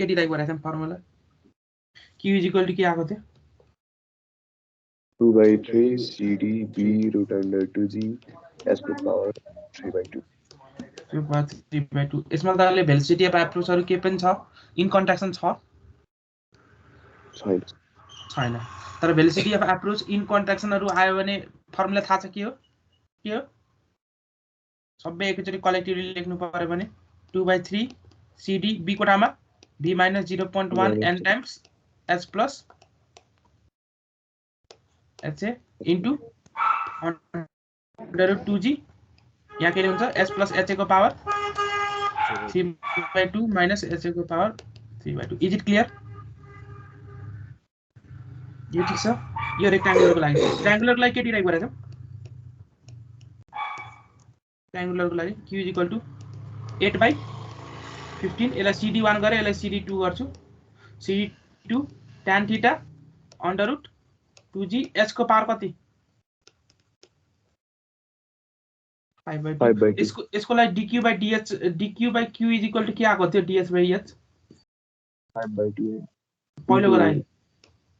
के डिराइभ गरेको थियौँ फर्मुला q इक्वल टु के आएको थियो 2/3 CD B root under 2G S को power 3/2 3/2 यसमा त भेलोसिटी अफ एप्रोचहरु के पनि छ इन कन्ट्राक्सन छ छैन तर भेलोसिटी अफ एप्रोच इन कन्ट्राक्सनहरु आयो भने फर्मुला थाहा छ के हो सबै एकैचोटी कलेक्टिभली लेख्नु पर्यो भने 2/3 CD B कोटामा B minus 0.1 n times S plus HA into under root 2G यहाँ के हुन्छ S plus HA को पावर 3/2 minus HA को पावर 3/2 इज इट क्लियर यो ठीक छ यो रेक्टांगुलर को लागि ट्रायंगुलर को लागि के डिराइभ गरेछौ ट्रायंगुलर को लागि q इक्वल टु 8/15 यसलाई CD1 गरे यसलाई CD2 गर्छु CD2 tan theta under root 2g h को पावर कति 5/2 इसको लागि dq/q इज इक्वल टु के आको थियो ds/h 5/2 पहिलो को लागि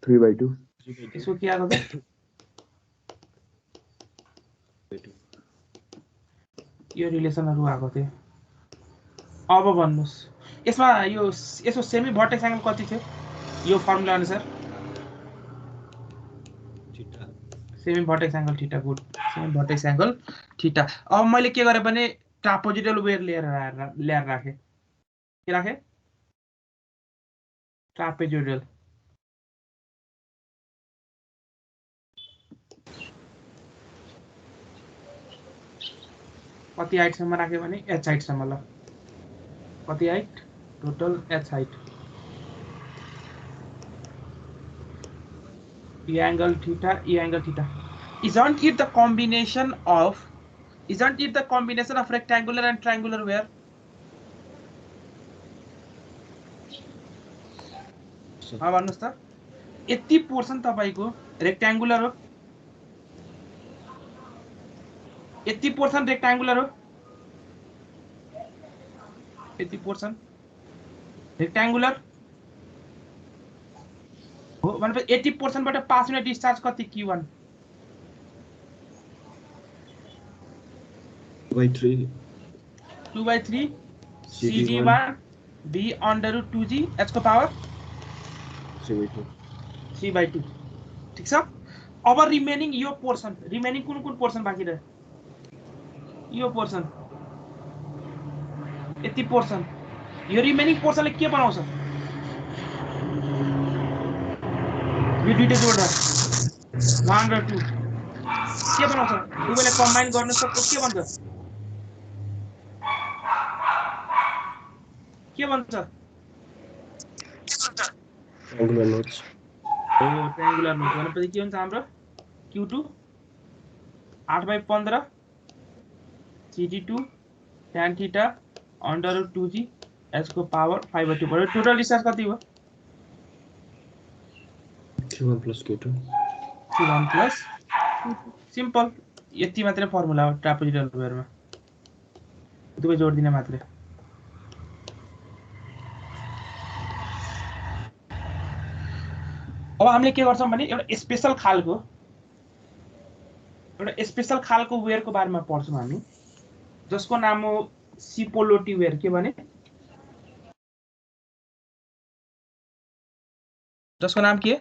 3/2 इसको के आको थियो यो रिलेसनहरु आको थियो अब भन्नुस् यसमा यो यसको सेमी भर्टेक्स एंगल कति थियो यो फर्मुला अनुसार theta semi vertex angle theta good semi vertex angle theta अब मैले के गरे भने ट्रापेजोइडल वेयर ल्याएर राखे के राखे ट्रापेजोइडल कति हाइट सम्म राखे भने h हाइट सम्म ल कति height total h height e angle theta isn't it the combination of rectangular and triangular where अब भन्नुस् त यति पोर्सन तपाईको रेक्टेंगुलर हो यति पोर्सन रेक्टेंगुलर हो यति पोर्सन रेक्टेंगुलर हो भनेपछि 80% बाट पास हुने डिस्चार्ज कति q1 2/3 CD1 B under root 2g h को पावर 3/2 ठीक छ अब रिमेनिङ यो पोर्सन रिमेनिङ कुन पोर्सन बाँकी रह्यो यो पोर्सन यति पोर्सन यो रिमेनिङ पोर्सनले के बनाउँछ यो दुईटा जोड्दा 1 र 2 के बनाउँछ दुवैलाई कम्बाइन गर्न सक्छ के भन्छ triangular notes हो ट्रायंगुलर नोट भनेपछि के हुन्छ हाम्रो q2 8/15 CD2 tan theta under root 2g h को पावर 5/2 भयो टोटल डिस्टेंस कति हो q1 plus q2 q1 plus simple यति मात्र फर्मुला हो ट्रापेजोइडल वेयरमा दुवै जोड दिने मात्र अब हामीले के गर्छौं भने एउटा स्पेशल खालको वेयरको बारेमा पढ्छौं हामी जसको नाम हो सिपोलोटी वेयर के भने जसको नाम के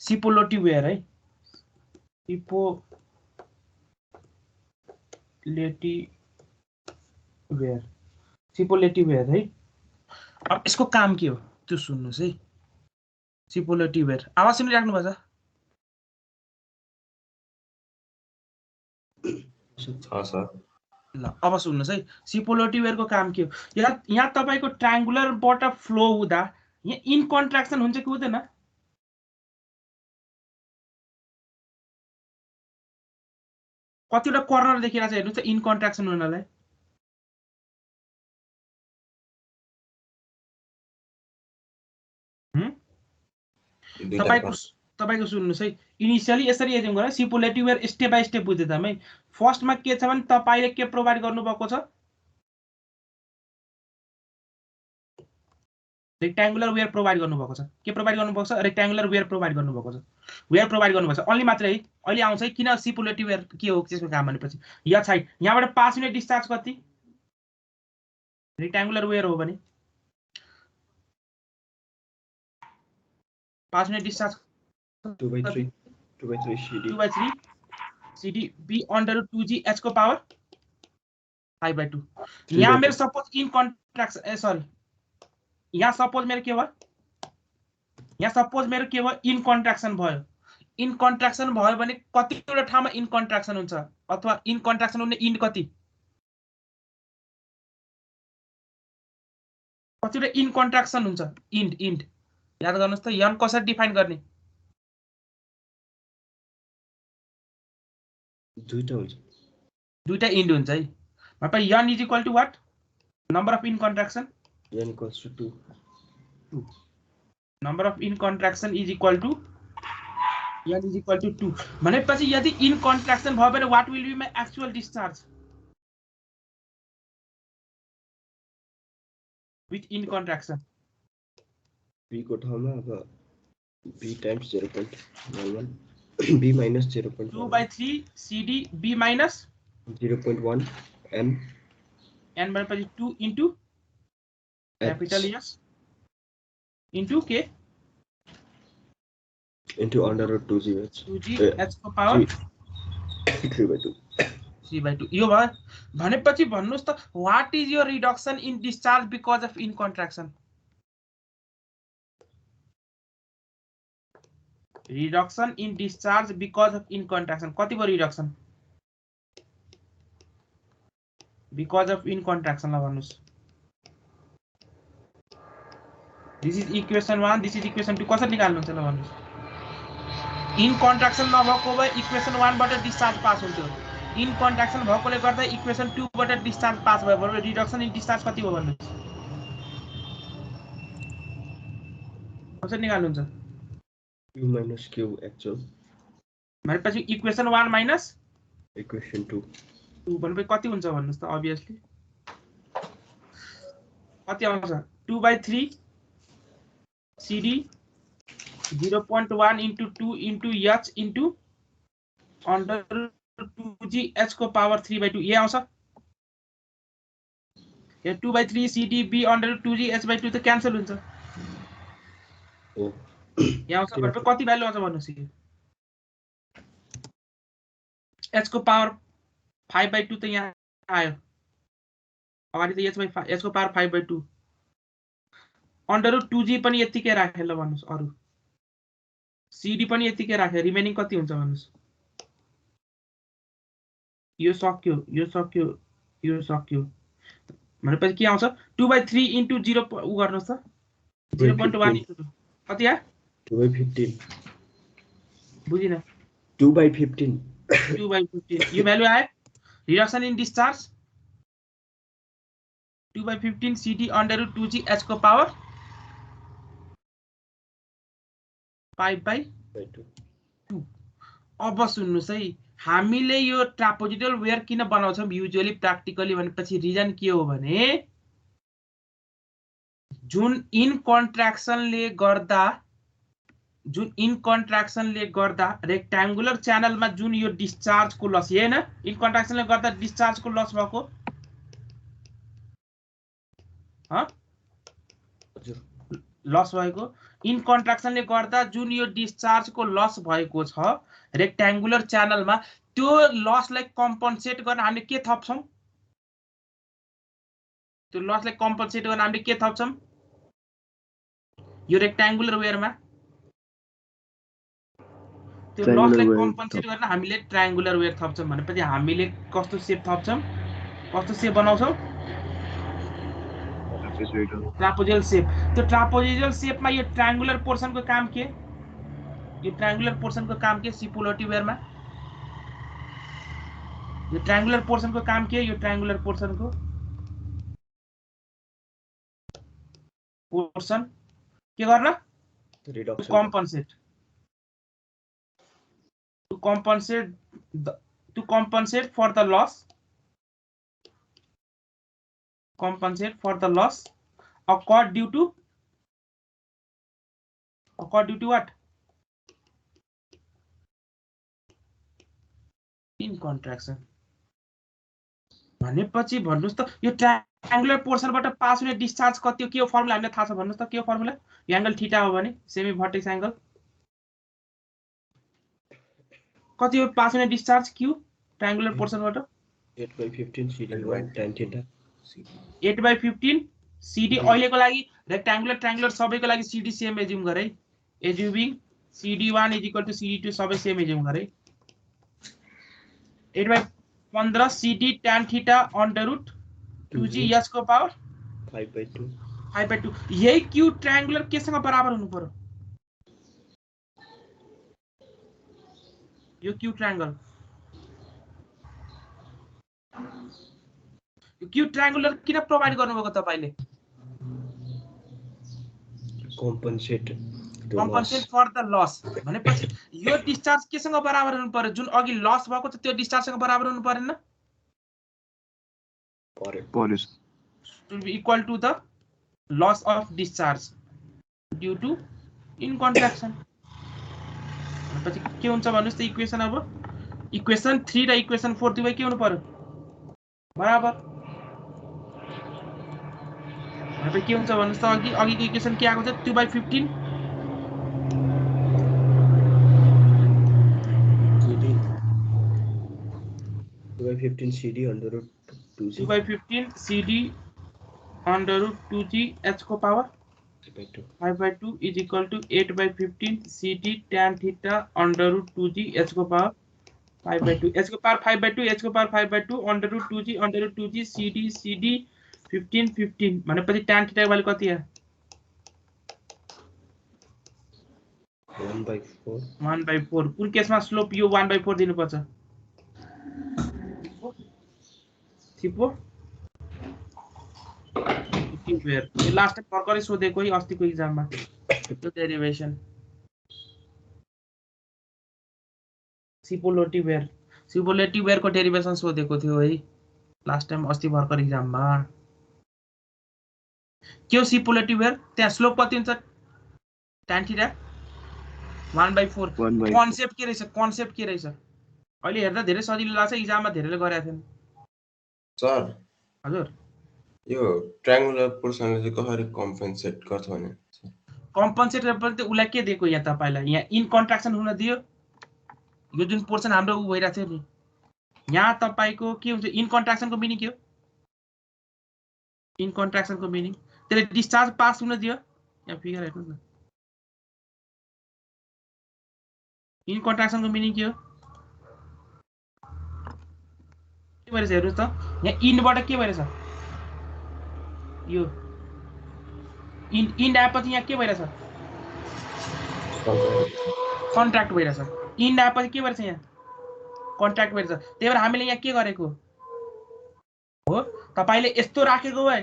सिपोलोटी वेयर है सिपोलेटी वेयर है अब यसको काम के हो त्यो सुन्नुस् है सिपोलेटी वेयर आवाज सुनिराख्नु भएको छ सर ल अब सुन्नुस् है सिपोलेटी वेयर को काम के हो यहाँ तपाईको ट्रायंगुलर बाट फ्लो हुँदा यहाँ इन कन्ट्राक्सन हुन्छ कि हुँदैन कतिवटा कर्नर देखिरहेछ हेर्नुस् त इन कन्ट्राक्सन हुनलाई तपाईको सुन्नुस् है इनिशियली यसरी एज्युम गरे सिपोलेटी वेयर स्टेप बाइ स्टेप बुझ्दै त फर्स्टमा के छ भने तपाईले के प्रोवाइड गर्नु भएको छ रेक्ट्याङ्गुलर वेयर प्रोभाइड गर्नुभएको छ। के प्रोभाइड गर्नुभएको छ? रेक्ट्याङ्गुलर वेयर प्रोभाइड गर्नुभएको छ। वेयर प्रोभाइड गर्नुभएको छ ओन्ली मात्रै है। अहिले आउँछ है किन सिपुलेटिभ वेयर के हो त्यसको काम भनेपछि या साइड यहाँबाट पास हुने डिस्चार्ज कति? रेक्ट्याङ्गुलर वेयर हो भने पास हुने discharge 2/3 CD B under 2G H को पावर 5/2। यहाँ मेरो सपोज इन कन्ट्राक्सन सरी यहाँ सपोज मेरो के भयो? यहाँ सपोज मेरो के भयो? इन कन्ट्राक्सन भयो। इन कन्ट्राक्सन भयो भने कतिवटा ठाउँमा इन कन्ट्राक्सन हुन्छ अथवा इन कन्ट्राक्सन हुने इन्ड कति? कतिवटा इन कन्ट्राक्सन हुन्छ इन्ड याद गर्नुहोस् त। यन कसरी डिफाइन गर्ने? दुईटा इन्ड हुन्छ है। मतलब n is equal to what? Number of end contraction n equals to 2. Number of end contraction is equal to n is equal to 2 भनेपछि यदि इन कन्ट्राक्सन भयो भने what will be my actual discharge with end contraction? b को ठाउँमा अब b times 0.11 b minus 0.1 2/3 CD B minus 0.1 n भनेपछि 2 into capital S into K into under root 2G 2G H को power 3/2 3/2 यो भयो भनेपछि भन्नुस् त what is your reduction in discharge because of end contraction? Reduction in discharge because of end contraction कति भयो reduction? Because of end contraction ल भन्नुस्। This is equation 1 this is equation 2 कसरी निकाल्नुहुन्छ ल भन्नुस्। इन कन्ट्राक्सन नभएको भए इक्वेसन 1 बाट discharge pass हुन्थ्यो। इन कन्ट्राक्सन भएकोले गर्दा इक्वेसन 2 बाट डिस्चार्ज पास भयो भने रिडक्सन इन डिस्चार्ज कति हो भन्नुस्। कसरी निकाल्नुहुन्छ? q minus q actual भनेपछि इक्वेसन 1 माइनस इक्वेसन 2 भनेपछि कति हुन्छ भन्नुस् त? अभियसली कति आउँछ? 2/3 CD 0.1 into 2 into H into under 2G H को पावर 3/2 ये आउँछ। यो 2/3 CD B under 2G H/2 त क्यान्सल हुन्छ। यहाँ आउँछ भनेपछि कति भ्यालु आउँछ भन्नुस्? H को पावर 5/2 त यहाँ आयो। अगाडि त H को पावर 5/2 अंडर रूट 2G पनि यतिकै राखे ल भन्नुस्। अरु CD पनि यतिकै राखे रिमेनिङ कति हुन्छ भन्नुस्? यो सक्यो यो सक्यो यो सक्यो भनेपछि के आउँछ? 2/3 into 0 उ गर्नुस् त 0.1 into 2 कति आ? 2/15 बुझिन? 2/15 2/15 यो भ्यालु आयो। Reduction in discharge 2/15 CD under root 2G H को पावर 5/2। अब सुन्नुस् है हामीले यो ट्रापोजिडल वेयर किन बनाउँछौं युजुअली प्र्याक्टिकली भनेपछि रिजन के हो भने जुन इन कन्ट्राक्सनले गर्दा रेक्ट्याङ्गुलर च्यानलमा जुन यो डिस्चार्जको लस हैन इन कन्ट्राक्सनले गर्दा डिस्चार्जको लस भएको लस भएको इन कन्ट्राक्सनले गर्दा जुन यो डिस्चार्जको लस भएको छ रेक्ट्याङ्गुलर च्यानलमा त्यो लसलाई कम्पन्सेट गर्न हामीले के थप्छौं? त्यो लसलाई कम्पन्सेट गर्न हामीले के थप्छौं? यो रेक्ट्याङ्गुलर वेयरमा त्यो लसलाई कम्पन्सेट गर्न हामीले ट्रायंगुलर वेयर थप्छौं भनेपछि हामीले कस्तो शेप थप्छौं? कस्तो शेप बनाउँछौं? ट्रापोजिडल शेप। त्यो ट्रापोजिडल शेपमा यो ट्रायंगुलर पोर्सनको काम के? यो ट्रायंगुलर पोर्सनको काम के सिपुलेटिभ वेयरमा? यो ट्रायंगुलर पोर्सनको काम के? यो ट्रायंगुलर पोर्सनको पोर्सन के गर्न? Reduction compensate to compensate for the loss occurred due to occur due to what? In contraction. भनेपछि भन्नुस् त यो ट्रायंगुलर पोर्सनबाट पास हुने डिस्चार्ज कति हो के हो फर्मुला हामीलाई थाहा छ भन्नुस् त के हो फर्मुला यो एंगल थीटा हो भने सेमी भर्टेक्स एंगल कति हो पास हुने डिस्चार्ज क्यू ट्रायंगुलर पोर्सनबाट 8/15 CD1 tan theta 8/15 CD अहिलेको लागि रेक्ट्याङ्गुलर सबैको लागि CD सेम एज्युम गरे एज्युमिङ CD1 = CD2 सबै सेम एज्युम गरे 8/15 CD tan theta √2g s को पावर 5/2 यही क्यू ट्रायंगुलर केसँग बराबर हुनु पर्यो यो क्यू ट्रायंगल क्यू ट्रायंगुलर किन प्रोवाइड गर्नुभएको तपाईले compensate फर द लस भनेपछि यो डिस्चार्ज केसँग बराबर हुनु पर्यो जुन अघि लस भएको छ त्यो डिस्चार्जसँग बराबर हुनु परेन पर्यो to be equal to the loss of discharge due to in contraction पछि के हुन्छ भन्नुस् त इक्वेसन अब इक्वेसन 3 र इक्वेसन 4 दुवै के हुनु पर्यो बराबर अब के हुन्छ भन्नुस् त अघिको इक्वेसन के आएको छ 2/15 2/15 CD √2g 2/15 CD √2g h को power 5/2 is equal to 8/15 CD tan theta √2g h को पावर 5/2 h को पावर 5/2 h को पावर 5/2 √2g CD 15 भनेपछि tan theta को भ्यालु कति हो 1/4 कुन केसमा स्लोप यो 1/4 दिनुपर्छ थिपो टिवेयर यो लास्ट टाइम भर्खरै सोधेको है अस्तिको एक्जाममा त्यो डेरिभेसन सिपोलोटिवेयर को डेरिभेसन सोधेको थियो है लास्ट टाइम अस्ति भर्खर एक्जाममा के हो सिपोलोटिवेयर त्यहाँ स्लोप कति हुन्छ tan थीटा 1/4 कन्सेप्ट के रहेछ अहिले हेर्दा धेरै सजिलो लाग्छ एक्जाममा धेरैले गरेका थिएन सर हजुर यो ट्रायंगुलर पोर्सनले चाहिँ कसरी कम्पेन्सेट गर्छ भने कम्पेन्सेट पनि त उलाई के दिएको यहाँ तपाईलाई यहाँ इन कन्ट्राक्सन हुन दियो यो जुन पोर्सन हाम्रो उ भइरा थियो नि यहाँ तपाईको के हुन्छ इन कन्ट्राक्सनको मिनिङ के हो इन कन्ट्राक्सनको मिनिङ त्यसले डिस्चार्ज पास हुन दियो यहाँ फिगर हेर्नुस् न इन कन्ट्राक्सनको मिनिङ के हो के भइरहेछ हेर्नुस् त यहाँ इनबाट के भइरहेछ यो इन आएपछि यहाँ के भइरहेछ कन्ट्र्याक्ट भइरहेछ इन आएपछि के भइरहेछ यहाँ कन्ट्र्याक्ट भइरहेछ त्यही भएर हामीले यहाँ के गरेको हो तपाईले यस्तो राखेको भए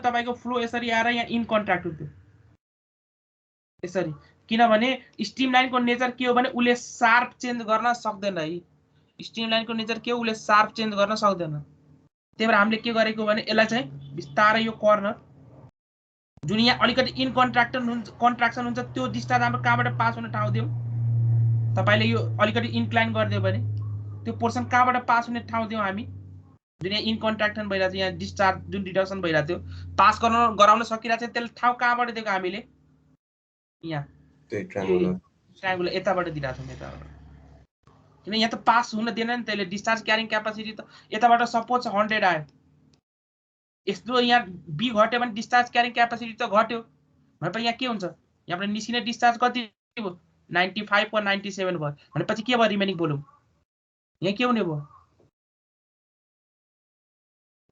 तपाईको फ्लो यसरी आएर यहाँ इन कन्ट्र्याक्ट हुन्थ्यो यसरी किनभने स्ट्रिमलाइनको नेचर के हो भने उले शार्प चेन्ज गर्न सक्दैन है स्ट्रिमलाइनको नेचर के हो उले शार्प चेन्ज गर्न सक्दैन त्यही भएर हामीले के गरेको भने यसलाई चाहिँ बिस्तारै यो कर्नर जुन यहाँ अलिकति इन कन्ट्राक्सन हुन्छ त्यो डिस्चार्ज हाम्रो कहाँबाट पास हुने ठाउँ दियौ तपाईले यो अलिकति इन्क्लाइन गर्दियो भने त्यो पोर्सन कहाँबाट पास हुने ठाउँ दियौ हामी जुन यहाँ इन कन्ट्राक्सन भइरा थियो यहाँ डिस्चार्ज जुन रिडक्सन भइरा थियो पास गराउन सकिरा थियो त्यसले ठाउँ कहाँबाट दिएको हामीले यहाँ त्यही ट्रायंगुलर यताबाट दिइराछौँ यताबाट किन यहाँ त पास हुन दिएन नि त्यसले डिस्चार्ज क्यारिङ क्यापासिटी त यताबाट सपोज 100 आयो यस्तो यहाँ बी घट्यो भने डिस्चार्ज क्यारिङ क्यापासिटी त घट्यो भनेपछि यहाँ के हुन्छ यहाँबाट निस्किने डिस्चार्ज कति भयो 95 वा 97 भयो भनेपछि के भयो रिमेनिङ भोल्युम यहाँ के हुने भयो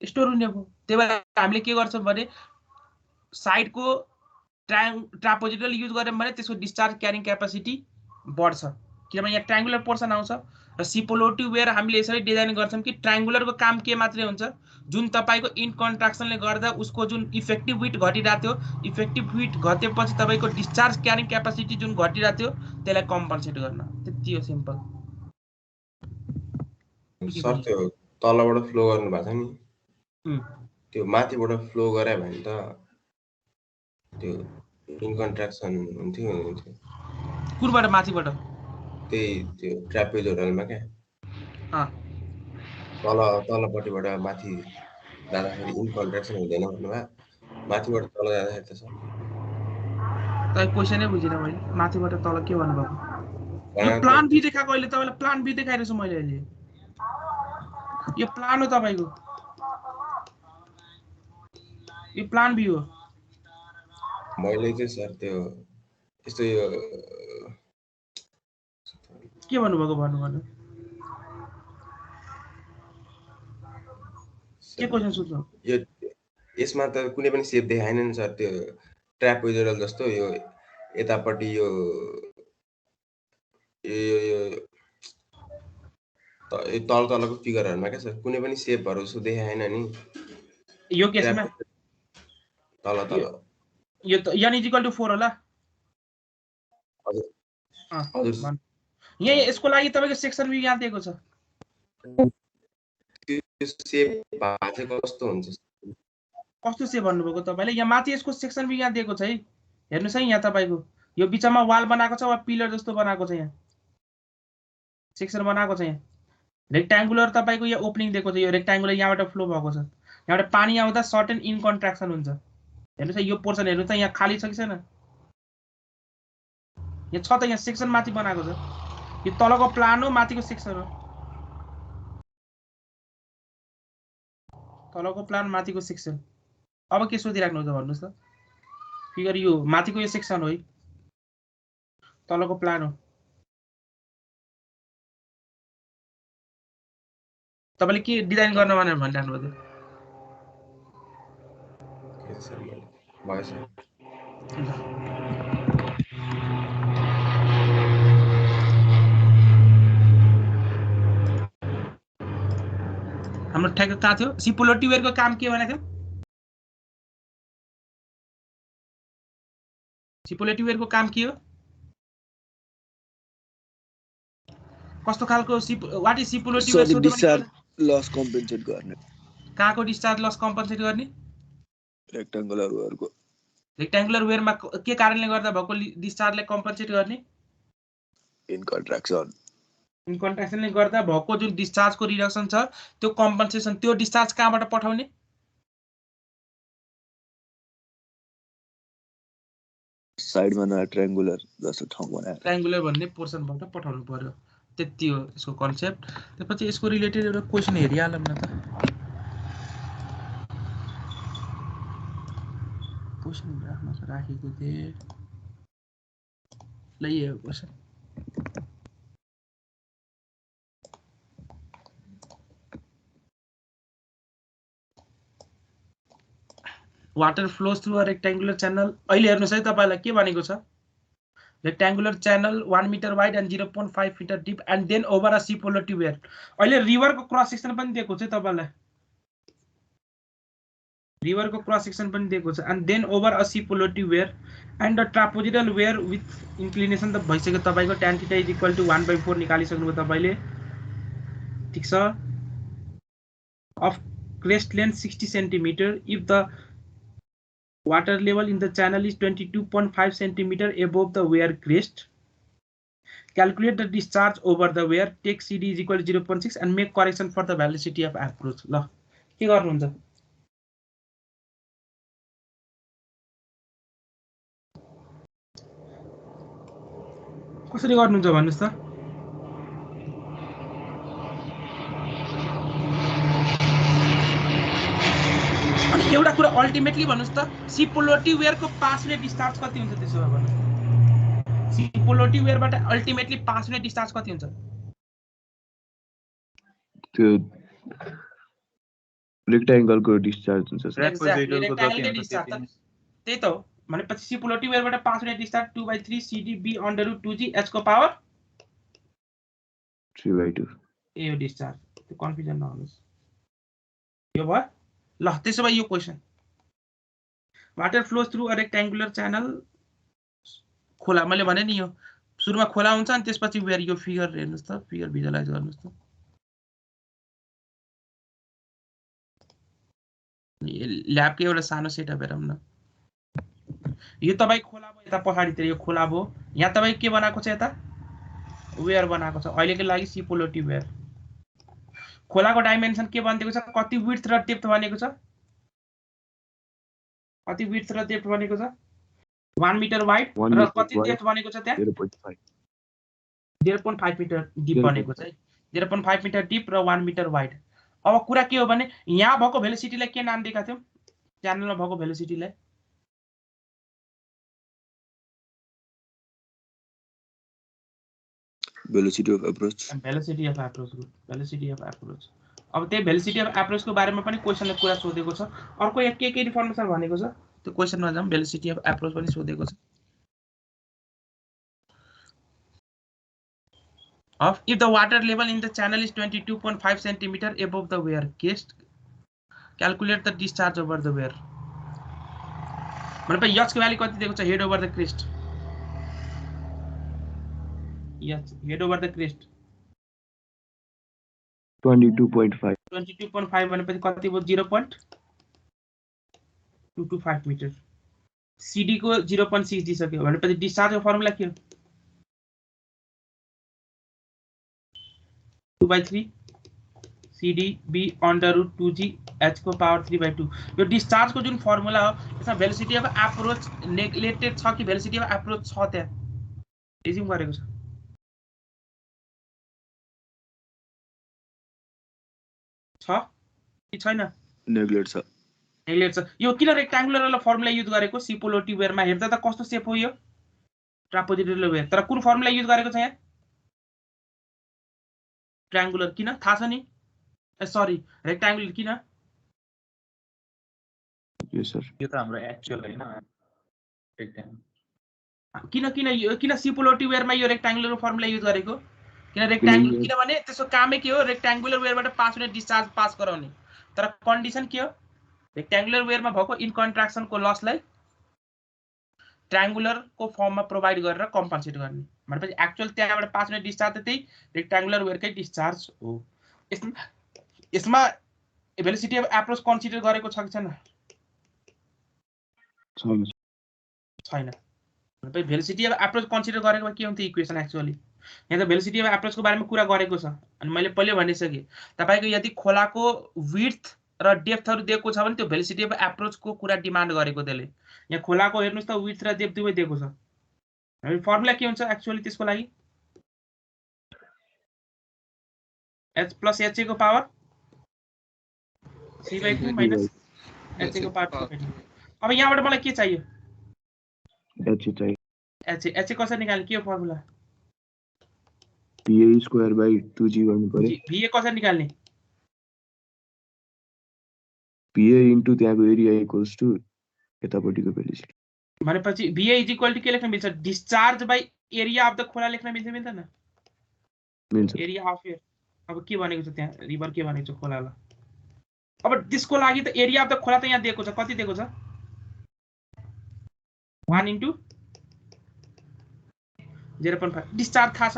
स्टोर हुने भयो त्यही भएर हामीले के गर्छौँ भने साइडको ट्रापोजिटल युज गर्यौं भने त्यसको डिस्चार्ज क्यारिङ क्यापासिटी बढ्छ किनभने यहाँ ट्रायंगुलर पोर्सन आउँछ र सिपोलोटिवेयर हामीले यसरी डिजाइन गर्छौं कि ट्रायंगुलरको काम के मात्रै हुन्छ जुन तपाईको इन कन्ट्राक्सनले गर्दा उसको जुन इफेक्टिभ विट घटिरा थियो इफेक्टिभ विट घटेपछि तपाईको डिस्चार्ज क्यारिङ क्यापासिटी जुन घटिरा थियो त्यसलाई कम्पन्सेट गर्न त्यति हो सिम्पल सर त्यो तलबाट फ्लो गर्नु भएको छ नि त्यो माथिबाट फ्लो गरे भने त त्यो इन कन्ट्राक्सन हुन्थ्यो कुनबाट माथिबाट त्यही त्यो ट्र्यापेजोइडलमा क्या तलपट्टिबाट माथि जाँदाखेरि इन कन्ट्राक्सन हुँदैन भन्नुभयो माथिबाट तल जाँदाखेरि त सर त क्वेसनै बुझिन मैले माथिबाट तल के भन्नुभएको यो प्लान बी देखाएको अहिले तपाईँलाई प्लान बी देखाइरहेको छु मैले अहिले यो प्लान हो तपाईँको यो प्लान बी हो मैले चाहिँ सर त्यो यस्तो यो के भन्नुभएको भन्नु के क्वेसन सोध्नु यो यसमा त कुनै पनि सेप देखाएन नि सर त्यो ट्र्यापेजोइडल जस्तो यो यतापट्टि यो तलको फिगरहरुमा के सर कुनै पनि सेपहरु सो देखाएन नि यो केसमा तल यो त n = 4 होला हजुर हजुर यहाँ यसको लागि तपाईको सेक्सन बी यहाँ दिएको छ त्यो सेप भाचे कस्तो हुन्छ कस्तो सेप भन्नुभएको तपाईले यहाँ माथि यसको सेक्सन बी यहाँ दिएको छ है हेर्नुस् है यहाँ तपाईको यो बिचमा वाल बनाएको छ वा पिलर जस्तो बनाएको छ यहाँ सेक्सन बनाएको छ यहाँ रेक्ट्याङ्गुलर तपाईको यहाँ ओपनिङ दिएको छ यो रेक्ट्याङ्गुलर यहाँबाट फ्लो भएको छ यहाँबाट पानी आउँदा सर्टेन इन कन्ट्राक्सन हुन्छ हेर्नुस् है यो पोर्सन हेर्नु त यहाँ खाली छ कि छैन यहाँ छ त यहाँ सेक्सन माथि बनाएको छ यो तलको प्लान हो माथिको सेक्सन हो तलको प्लान माथिको सेक्सन अब के सोधिराख्नु छ भन्नुस् त फिगर यो माथिको यो सेक्सन हो है तलको प्लान हो तपाईले के डिजाइन गर्न भनेर भनिराख्नु भयो हाम्रो ठ्याक्क कहाँ थियो सिपोलोटी वेयरको काम के भनेको थियो सिपोलोटी वेयरको काम के हो कस्तो खालको what is Cipolletti weir discharge loss compensate गर्ने कहाँको डिस्चार्ज लस कम्पेन्सेट गर्ने रेक्ट्याङ्गुलर वेयरमा के कारणले गर्दा भएको डिस्चार्जले कम्पेन्सेट गर्ने इन कन्ट्राक्सनले गर्दा भएको जुन डिस्चार्जको रिडक्सन छ त्यो कम्पेन्सेसन त्यो डिस्चार्ज कहाँबाट पठाउने साइडमा न ट्रायंगुलर जस्तो ठाउँ बनाएर ट्रायंगुलर भन्ने पोर्सनबाट पठाउनु पर्यो त्यति हो यसको कन्सेप्ट त्यसपछि यसको रिलेटेड एउटा क्वेशन हेरिहालौँ न त क्वेशन राखेको थिए ल यो question water flows through a rectangular channel अहिले हेर्नुस् है तपाईलाई के भनेको छ rectangular channel 1 metre wide and 0.5 metre deep and then over a Cipolletti weir अहिले रिभरको क्रस सेक्सन पनि दिएको छ तपाईलाई रिभरको क्रस सेक्सन पनि दिएको छ and then over a Cipolletti weir and a trapezoidal weir with inclination त भइसक्यो तपाईको tan θ = 1/4 निकालिसक्नुभयो तपाईले ठीक छ of crest length 60 centimetre if the water level in the channel is 22.5 centimeter above the weir crest. Calculate the discharge over the weir. Take CD is equal to 0.6 and make correction for the velocity of approach. ल के गर्नुहुन्छ कसरी गर्नुहुन्छ भन्नुस् त एउटा कुरा ultimately भन्नुस् त सिपोलोटी वेयरको pass हुने डिस्चार्ज कति हुन्छ त्यसो भए भन्नु सिपोलोटी वेयरबाट अल्टिमेटली पास हुने डिस्चार्ज कति हुन्छ त्यो रेक्ट्याङ्गलको डिस्चार्ज हुन्छ ट्रापेजोइडलको कति हुन्छ त्यही त हो भनेपछि सिपोलोटी वेयरबाट पास हुने डिस्चार्ज 2/3 CDB √2G h को पावर 3/2 ए यो डिस्चार्ज त्यो कन्फ्युजन नहोस् यो भयो ल त्यसो भए यो question water flows through a rectangular channel खोला मैले भने नि यो सुरुमा खोला हुन्छ अनि त्यसपछि वेयर यो फिगर हेर्नुस् त फिगर भिजुअलाइज गर्नुस् त ल्याबको एउटा सानो सेटअप हेरौँ न यो तपाईँ खोला भयो यता पछाडितिर यो खोला भयो यहाँ तपाईँ के बनाएको छ यता वेयर बनाएको छ अहिलेको लागि सिपोलोटी वेयर खोलाको डाइमेन्सन के बनेको छ कति विड्थ र डेप्थ बनेको छ कति विड्थ र डेप्थ बनेको छ 1 मिटर वाइड र कति डेप्थ बनेको छ त्यहाँ 0.5 मिटर डिप बनेको छ 0.5 मिटर डिप र 1 मिटर वाइड अब कुरा के हो भने यहाँ भएको भेलोसिटीलाई के नाम दिएका थियौ च्यानलमा भएको भेलोसिटीलाई velocity of approach velocity of approach अब त्यही भेलोसिटी अफ एप्रोचको बारेमा पनि क्वेशनले कुरा सोधेको छ अर्को एक के इन्फर्मेसन भनेको छ त्यो क्वेशनमा जाम भेलोसिटी अफ एप्रोच पनि सोधेको छ of if the water level in the channel is 22.5 centimeter above the weir case calculate the discharge over the weir मतलब यच को भ्यालु कति दिएको छ head over the crest H head over the crest 22.5 भनेपछि कति भयो 0.225 मिटर सीडी को 0.6 दिसक्यो भनेपछि डिस्चार्ज को फर्मुला के हो 2/3 CD B under root 2G H को पावर 3/2 यो डिस्चार्ज को जुन फर्मुला हो त्यसमा भेलोसिटी अफ एप्रोच नेग्लेक्टेड छ कि भेलोसिटी अफ एप्रोच छ त्यहाँ एज्युम गरेको छ कि छैन नेग्लेक्ट छ यो किन रेक्ट्याङ्गुलर वाला फर्मुला युज गरेको सिपोलोटी वेयरमा हेर्दा त कस्तो शेप हो यो ट्रापेजोइडल वेयर तर कुन फर्मुला युज गरेको छ यहाँ ट्रायंगुलर किन थाहा छ नि सरी रेक्ट्याङ्गुलर किन यस सर यो त हाम्रो एक्चुअल हैन रेक्ट्याङ्गुलर किन सिपोलोटी वेयरमा यो रेक्ट्याङ्गुलर फर्मुला युज गरेको किन रेक्ट्याङ्गुलर किनभने त्यसको कामै के हो रेक्ट्याङ्गुलर वेयरबाट पास हुने डिस्चार्ज पास गराउने तर कन्डिसन के हो रेक्ट्याङ्गुलर वेयरमा भएको इन कन्ट्राक्सन को लसलाई ट्रायंगुलर को फर्ममा प्रोवाइड गरेर कम्पनसेट गर्ने भनेपछि एक्चुअल त्यहाँबाट पास हुने डिस्चार्ज त्यही रेक्ट्याङ्गुलर वेयरकै डिस्चार्ज हो यसमा भेलोसिटी अफ एप्रोच कन्सिडर गरेको छ कि छैन छैन भनेपछि भेलोसिटी अफ एप्रोच कन्सिडर गरेको के हुन्छ इक्वेसन एक्चुअली यहाँ त भेलोसिटी अफ एप्रोच को बारेमा कुरा गरेको छ अनि मैले पहिले भनिसके तपाईको यदि खोलाको विड्थ र डेप्थहरु दिएको छ भने त्यो भेलोसिटी अफ एप्रोच को कुरा डिमान्ड गरेको त्यसले यहाँ खोलाको हेर्नुस् त विड्थ र डेप्थ दुवै दिएको छ अनि फर्मुला के हुन्छ एक्चुअली त्यसको लागि h + ha को पावर 3/2 माइनस ha को पावर 2/2 अब यहाँबाट मलाई के चाहियो h चाहियो h कसरी निकाल्ने के हो फर्मुला pa²/2g गर्नु पर्यो va कसरी निकाल्ने pa इन्टु त्यहाँको एरिया इक्वल्स टु यतापटिको भेलोसिटी भनेपछि va = के लेख्न मिल्छ discharge by area of the खोला लेख्न मिल्दैन मिल्छ एरिया अफ एयर अब के भनेको छ त्यहाँ रिभर के भनेको छ खोलालाई अब त्यसको लागि त एरिया अफ द खोला त यहाँ दिएको छ कति दिएको छ 1 * 0.5 डिस्चार्ज थाहा छ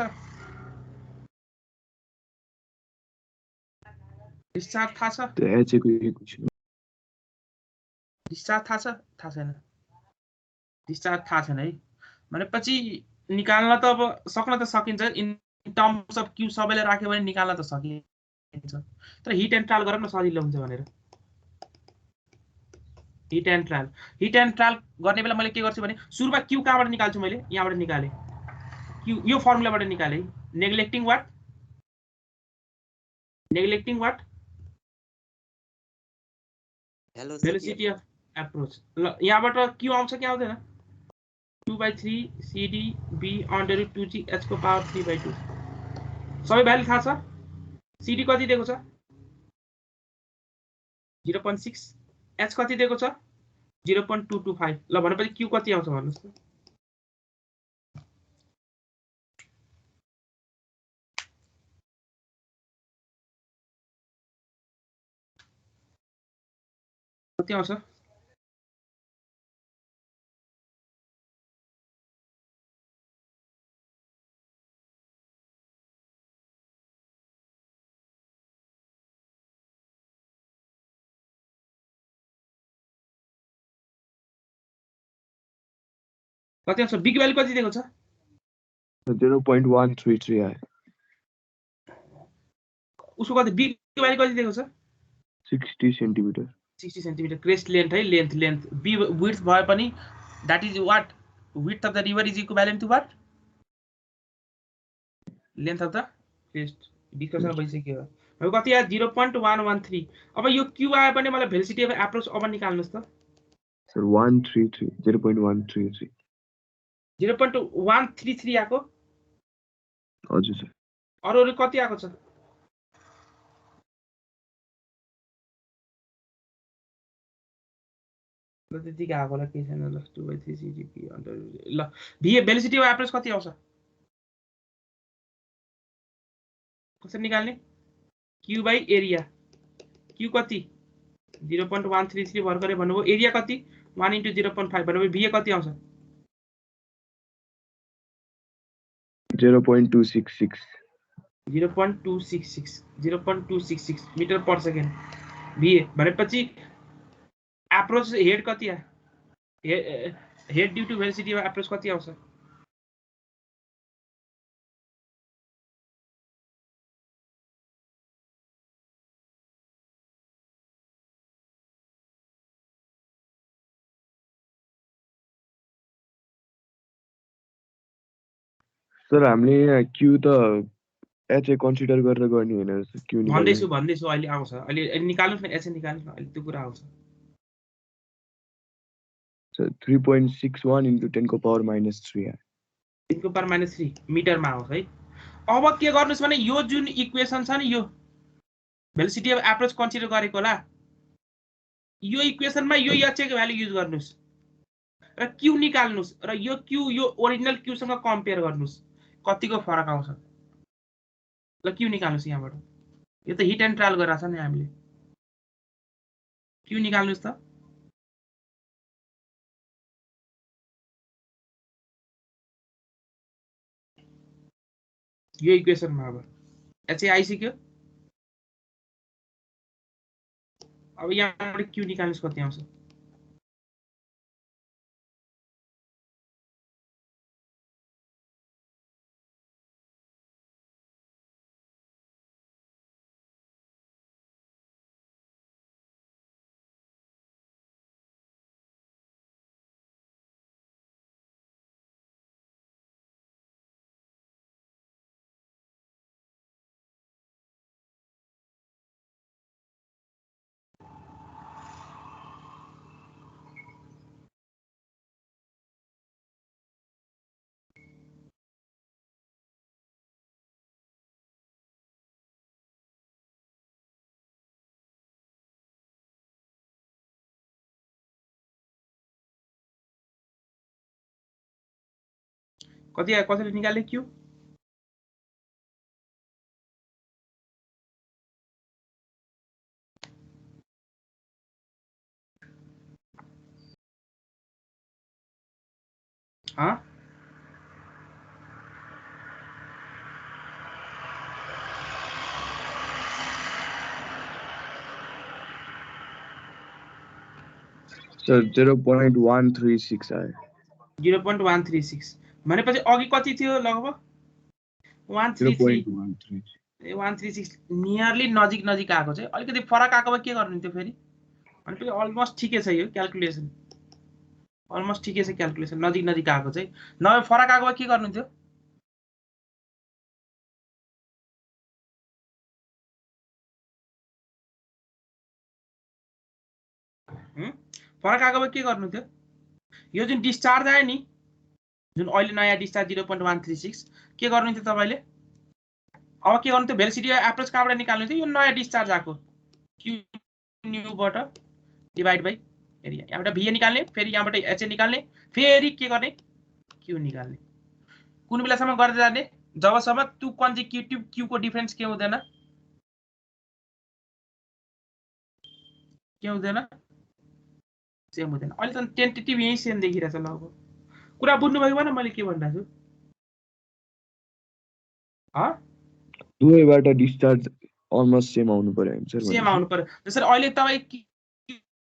डिस्चार्ज थाहा छ त्यो h को इक्वेसन डिस्चार्ज थाहा छ थाहा छैन डिस्चार्ज थाहा छैन है भनेपछि निकाल्न त अब सक्न त सकिन्छ इन टर्म्स अफ क्यू सबैले राख्यो भने निकाल्न त सकिन्छ तर हिट एन्ड ट्रायल गर्न सजिलो हुन्छ भनेर हिट एन्ड ट्रायल गर्ने बेला मैले के गर्छु भने सुरुमा क्यू कहाँबाट निकाल्छु मैले यहाँबाट निकाले क्यू यो फर्मुलाबाट निकाले neglecting what velocity of approach ल यहाँबाट क्यू आउँछ कि आउँदैन 2/3 CD B under root 2G H को पावर 3/2 सबै भ्यालु थाहा छ CD कति दिएको छ 0.6 H कति दिएको छ 0.225 ल भनेपछि Q कति आउँछ भन्नुस् त कति आउँछ कति आउँछ बिग भ्यालु कति दिएको छ 0.133 आयो उसको कति बिग भ्यालु कति दिएको छ 60 सेन्टिमिटर 60 सेन्टिमिटर क्रेस्ट लेन्थ है लेन्थ बी विड्थ भए पनि that is what width of the river is equivalent to what length of the crest discussion भइसक्यो अब कति आयो 0.113 अब यो q आयो भने मलाई भेलोसिटी अफ एप्रोच अब निकाल्नुस् त सर 133 0.133 0.133 आको हजुर सर अरु कति आको छ ल त्यतिकै आको ल के छैन ल 2/3 cdp अन्डर ल भए भेलोसिटी अफ एप्रोच कति आउँछ कसरी निकाल्ने q बाइ एरिया q कति 0.133 भर्खरै भन्नुभयो एरिया कति 1 * 0.5 भनेपछि भए कति आउँछ 0.266 मिटर पर सेकेन्ड भए भनेपछि एप्रोच हेड कति आ head due to velocity of approach कति आउँछ सर हामीले यहाँ क्यू त एचए कन्सिडर गरेर गर्ने हैन क्यू भन्दैछु अहिले आउँछ अहिले निकाल्नुस् न एचए निकाल्नुस् न अहिले त्यो कुरा आउँछ सर 3.61 * 10 को पावर -3 10 को पावर -3 मिटरमा आउँछ है अब के गर्नुस् भने यो जुन इक्वेसन छ नि यो भेलोसिटी अफ एप्रोच कन्सिडर गरेको होला यो इक्वेसनमा यो एचए को भ्यालु युज गर्नुस् र क्यू निकाल्नुस् र यो क्यू यो ओरिजिनल क्यू सँग कम्पेयर गर्नुस् कतिको फरक आउँछ ल क्यू निकाल्नुस् यहाँबाट यो त हिट एन्ड ट्रायल गरिरा छ नि हामीले क्यू निकाल्नुस् त यो इक्वेसनमा अब एचए आइसक्यो अब यहाँबाट क्यू निकाल्नुस् कति आउँछ कति आयो कसरी निकाल्ने क्यू हाँ सर 0.136 आयो 0.136 भनेपछि अघि कति थियो लगभग 136 नियरली नजिक आएको चाहिँ अलिकति फरक आएकोमा के गर्नु थियो फेरि भनेपछि अलमोस्ट ठिकै छ यो क्याल्कुलेसन अलमोस्ट ठिकै छ क्याल्कुलेसन नजिक आएको चाहिँ नभए फरक आएकोमा के गर्नु थियो फरक आएकोमा के गर्नु थियो यो जुन डिस्चार्ज आयो नि जुन अहिले नयाँ डिस्चार्ज 0.136 के गर्नु थियो तपाईले अब के गर्नु थियो भेलोसिटी एप्रोच कहाँबाट निकाल्नु थियो यो नयाँ डिस्चार्ज आको क्यू न्यूबाट डिवाइड बाइ एरिया यहाँबाट भए निकाल्ने फेरि यहाँबाट एचए निकाल्ने फेरि के गर्ने क्यू निकाल्ने कुन बेलासम्म गर्दै जाने जबसम्म टु कन्जिक्युटिभ क्यू को डिफरेन्स के हुँदैन सेम हुँदैन अहिले त टेन्टेटिभ यही सेम देखिरहेछ ल अब कुरा बुझ्नु भयो भने मैले के भनिरहेको छु दुवैबाट डिस्चार्ज अलमोस्ट सेम आउनु पर्यो सर सेम आउनु पर्यो जसरी अहिले तपाई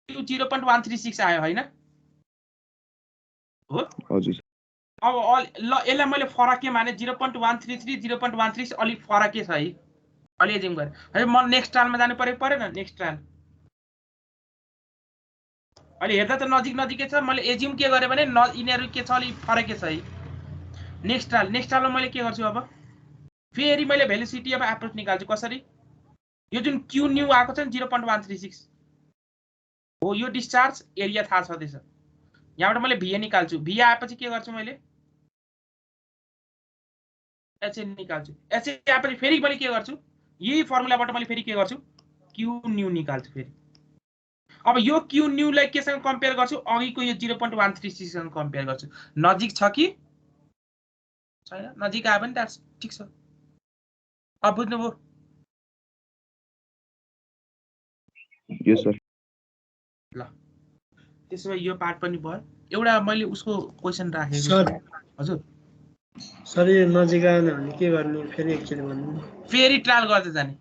0.136 आयो हैन हो हजुर अब ल यसलाई मैले फरक के माने 0.133 0.13 अलिक फरक के छ है अलि एजिम गरे है म नेक्स्ट ट्रायलमा जानु परेन नेक्स्ट ट्रायल अहिले हेर्दा त नजिकै छ मैले एजिम के गरे भने यिनीहरु के छ अलि फरक के छ है नेक्स्ट ट्रायलमा मैले के गर्छु अब फेरि मैले भेलोसिटी अब एप्रोच निकाल्छु कसरी यो जुन क्यू न्यू आएको छ नि 0.136 हो यो डिस्चार्ज एरिया थाहा छदैछ यहाँबाट मैले भिए निकाल्छु भिए आएपछि के गर्छु मैले एचए निकाल्छु एचए आएपछि फेरि मैले के गर्छु यही फर्मुलाबाट मैले फेरि के गर्छु क्यू न्यू निकाल्छु फेरि अब यो क्यू न्यू लाई केसँग कम्पेयर गर्छु अघिको यो 0.136 सँग कम्पेयर गर्छु नजिक छ कि छैन नजिक आयो भने त ठीक छ अब बुझ्नुभयो यस सर ल त्यसो भए यो पार्ट पनि भयो एउटा मैले उसको क्वेशन राखेको सर हजुर सर यो नजिक आएन भने के गर्ने फेरि एकचोटि भन्नु फेरि ट्रायल गर्दै जाने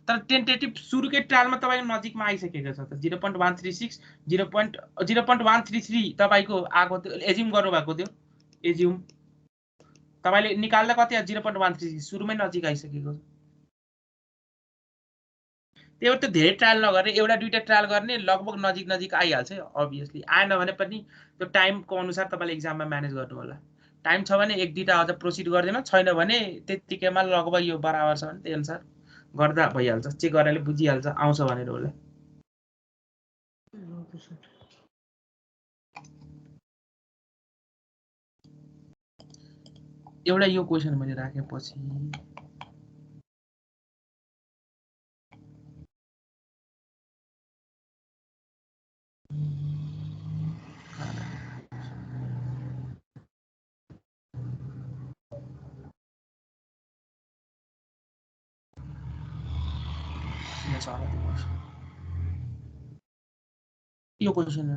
तर टेन्टेटिभ सुरुकै ट्रायलमा तपाईको नजिकमा आइसकेको छ त 0.136 0.133 तपाईको आको एज्युम गर्नु भएको थियो एज्युम तपाईले निकाल्दा कति 0.136 सुरुमै नजिक आइसकेको छ त्यो त धेरै ट्रायल नगर्ने एउटा दुईटा ट्रायल गर्ने लगभग नजिक आइहाल्छ अभियसली आएन भने पनि त्यो टाइमको अनुसार तपाईले एक्जाममा म्यानेज गर्नु होला टाइम छ भने एक दुईटा अझ प्रोसिड गर्दैन छैन भने त्यतिकैमा लगभग यो बराबर छ भने त्यही अनुसार गर्दा भइहाल्छ चेक गर्नेले बुझिहाल्छ आउँछ भनेर होला एउटा यो क्वेशन मैले राखेपछि यो क्वेशन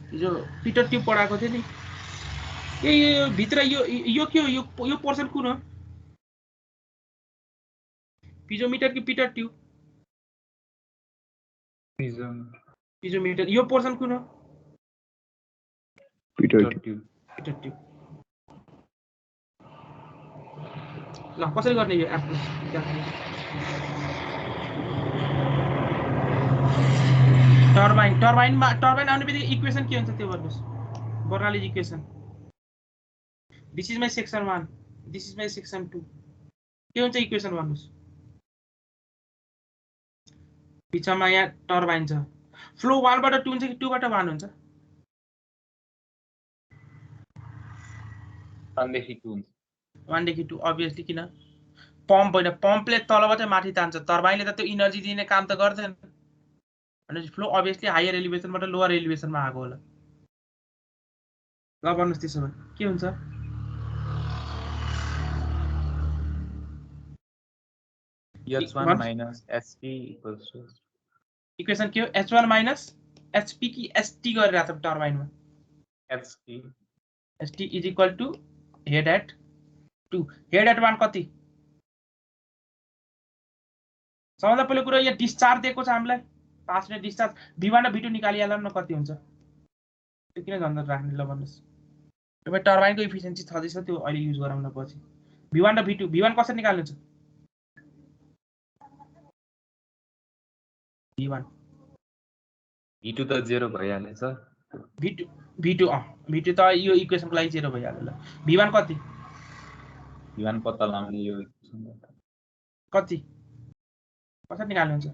जो पिटर ट्युब पढाएको थियो नि यो भित्र यो के हो यो पोर्सन कुन हो पिजोमिटर कि पिटर ट्युब पिजोमिटर यो पोर्सन कुन हो पिटर ट्युब ल कसरी गर्ने यो टर्बाइन आउने बित्तिकै इक्वेसन के हुन्छ त्यो भन्नुस् Bernoulli's equation this is my section 1 this is my section 2 के हुन्छ इक्वेसन भन्नुस् पिछमा यहाँ टर्बाइन छ फ्लो 1 बाट 2 हुन्छ कि 2 बाट 1 हुन्छ 1 देखि 2 हुन्छ 1 देखि 2 अभियसली किन पम्प होइन पम्पले तलबाट माथि तान्छ टर्बाइनले त त्यो इनर्जी दिने काम त गर्दैन अनि फ्लो अभियसली हायर एलिभेसनबाट लोअर एलिभेसनमा आएको होला ल भन्नुस् त्यसो भए के हुन्छ h1 minus hp equals to equation के हो h1 minus hp कि st गरिरहेको छ टर्बाइनमा st is equal to head at 2 head at 1 कति सबभन्दा पहिलो कुरा यहाँ डिस्चार्ज दिएको छ हामीलाई पास में डिस्चार्ज v1 र v2 निकालिहालौँ न कति हुन्छ त्यो किन झन्झट राख्ने ल भन्नुस् तपाईँ टर्बाइनको इफिसिएन्सी छदैछ त्यो अहिले युज गराउन पछि v1 र v2 v1 कसरी निकाल्नु छ v2 त 0 भइहाल्छ v2 त यो इक्वेसनको लागि 0 भइहाल्यो ल v1 कति v1 पत्ता लगाउने यो कति कसरी निकाल्नुहुन्छ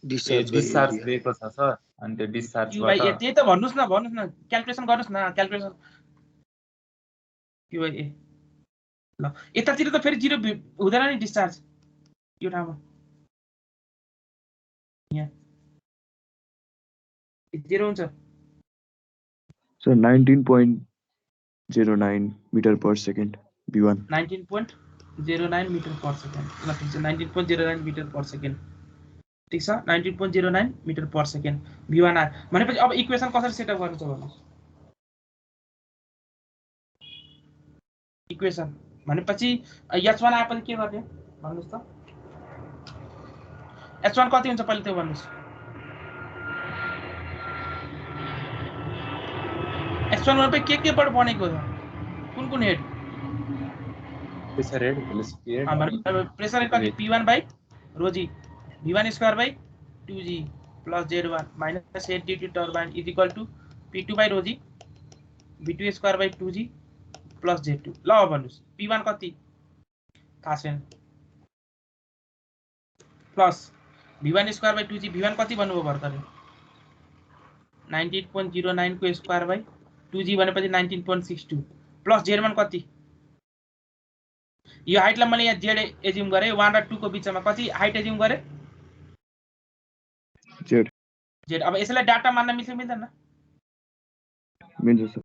डिस्चार्ज दिएको छ सर अनि त्यो डिस्चार्जबाट त्यही त भन्नुस् न क्याल्कुलेसन गर्नुस् न क्याल्कुलेसन क्यू बाइ ए ल यतातिर त फेरि 0 हुँदैन नि डिस्चार्ज यो ठाउँमा यहाँ 0 हुन्छ sir 19.09 metre per second v1 19.09 metre per second ल ठीक छ 19.09 मीटर पर सेकेन्ड ठीक छ 19.09 मीटर पर सेकेन्ड v1 आयो भनेपछि अब इक्वेसन कसरी सेटअप गर्नु छ भन्नुस् इक्वेसन भनेपछि h1 आएपछि के गर्ने भन्नुस् त H1 कति हुन्छ पहिले त्यो भन्नुस् H1 मा पे के बाट बनेको छ कुन head pressure head velocity head pressure head कति P1 by rho g V1 square by 2g plus Z1 minus head due to turbine is equal to P2 by rho g V2 square by 2g plus Z2 ल भन्नुस् P1 कति थाहा छैन plus V1 square by 2g V1 कति भन्नुभयो भर्खरै 19.09 को square by 2g भनेपछि 19.62 plus Z1 कति यो हाइटलाई मैले यहाँ Z एज्युम गरे 1 र 2 को बीचमा कति हाइट एज्युम गरे Z अब यसलाई डाटा मान्न मिल्छ मिल्दैन मिल्छ सर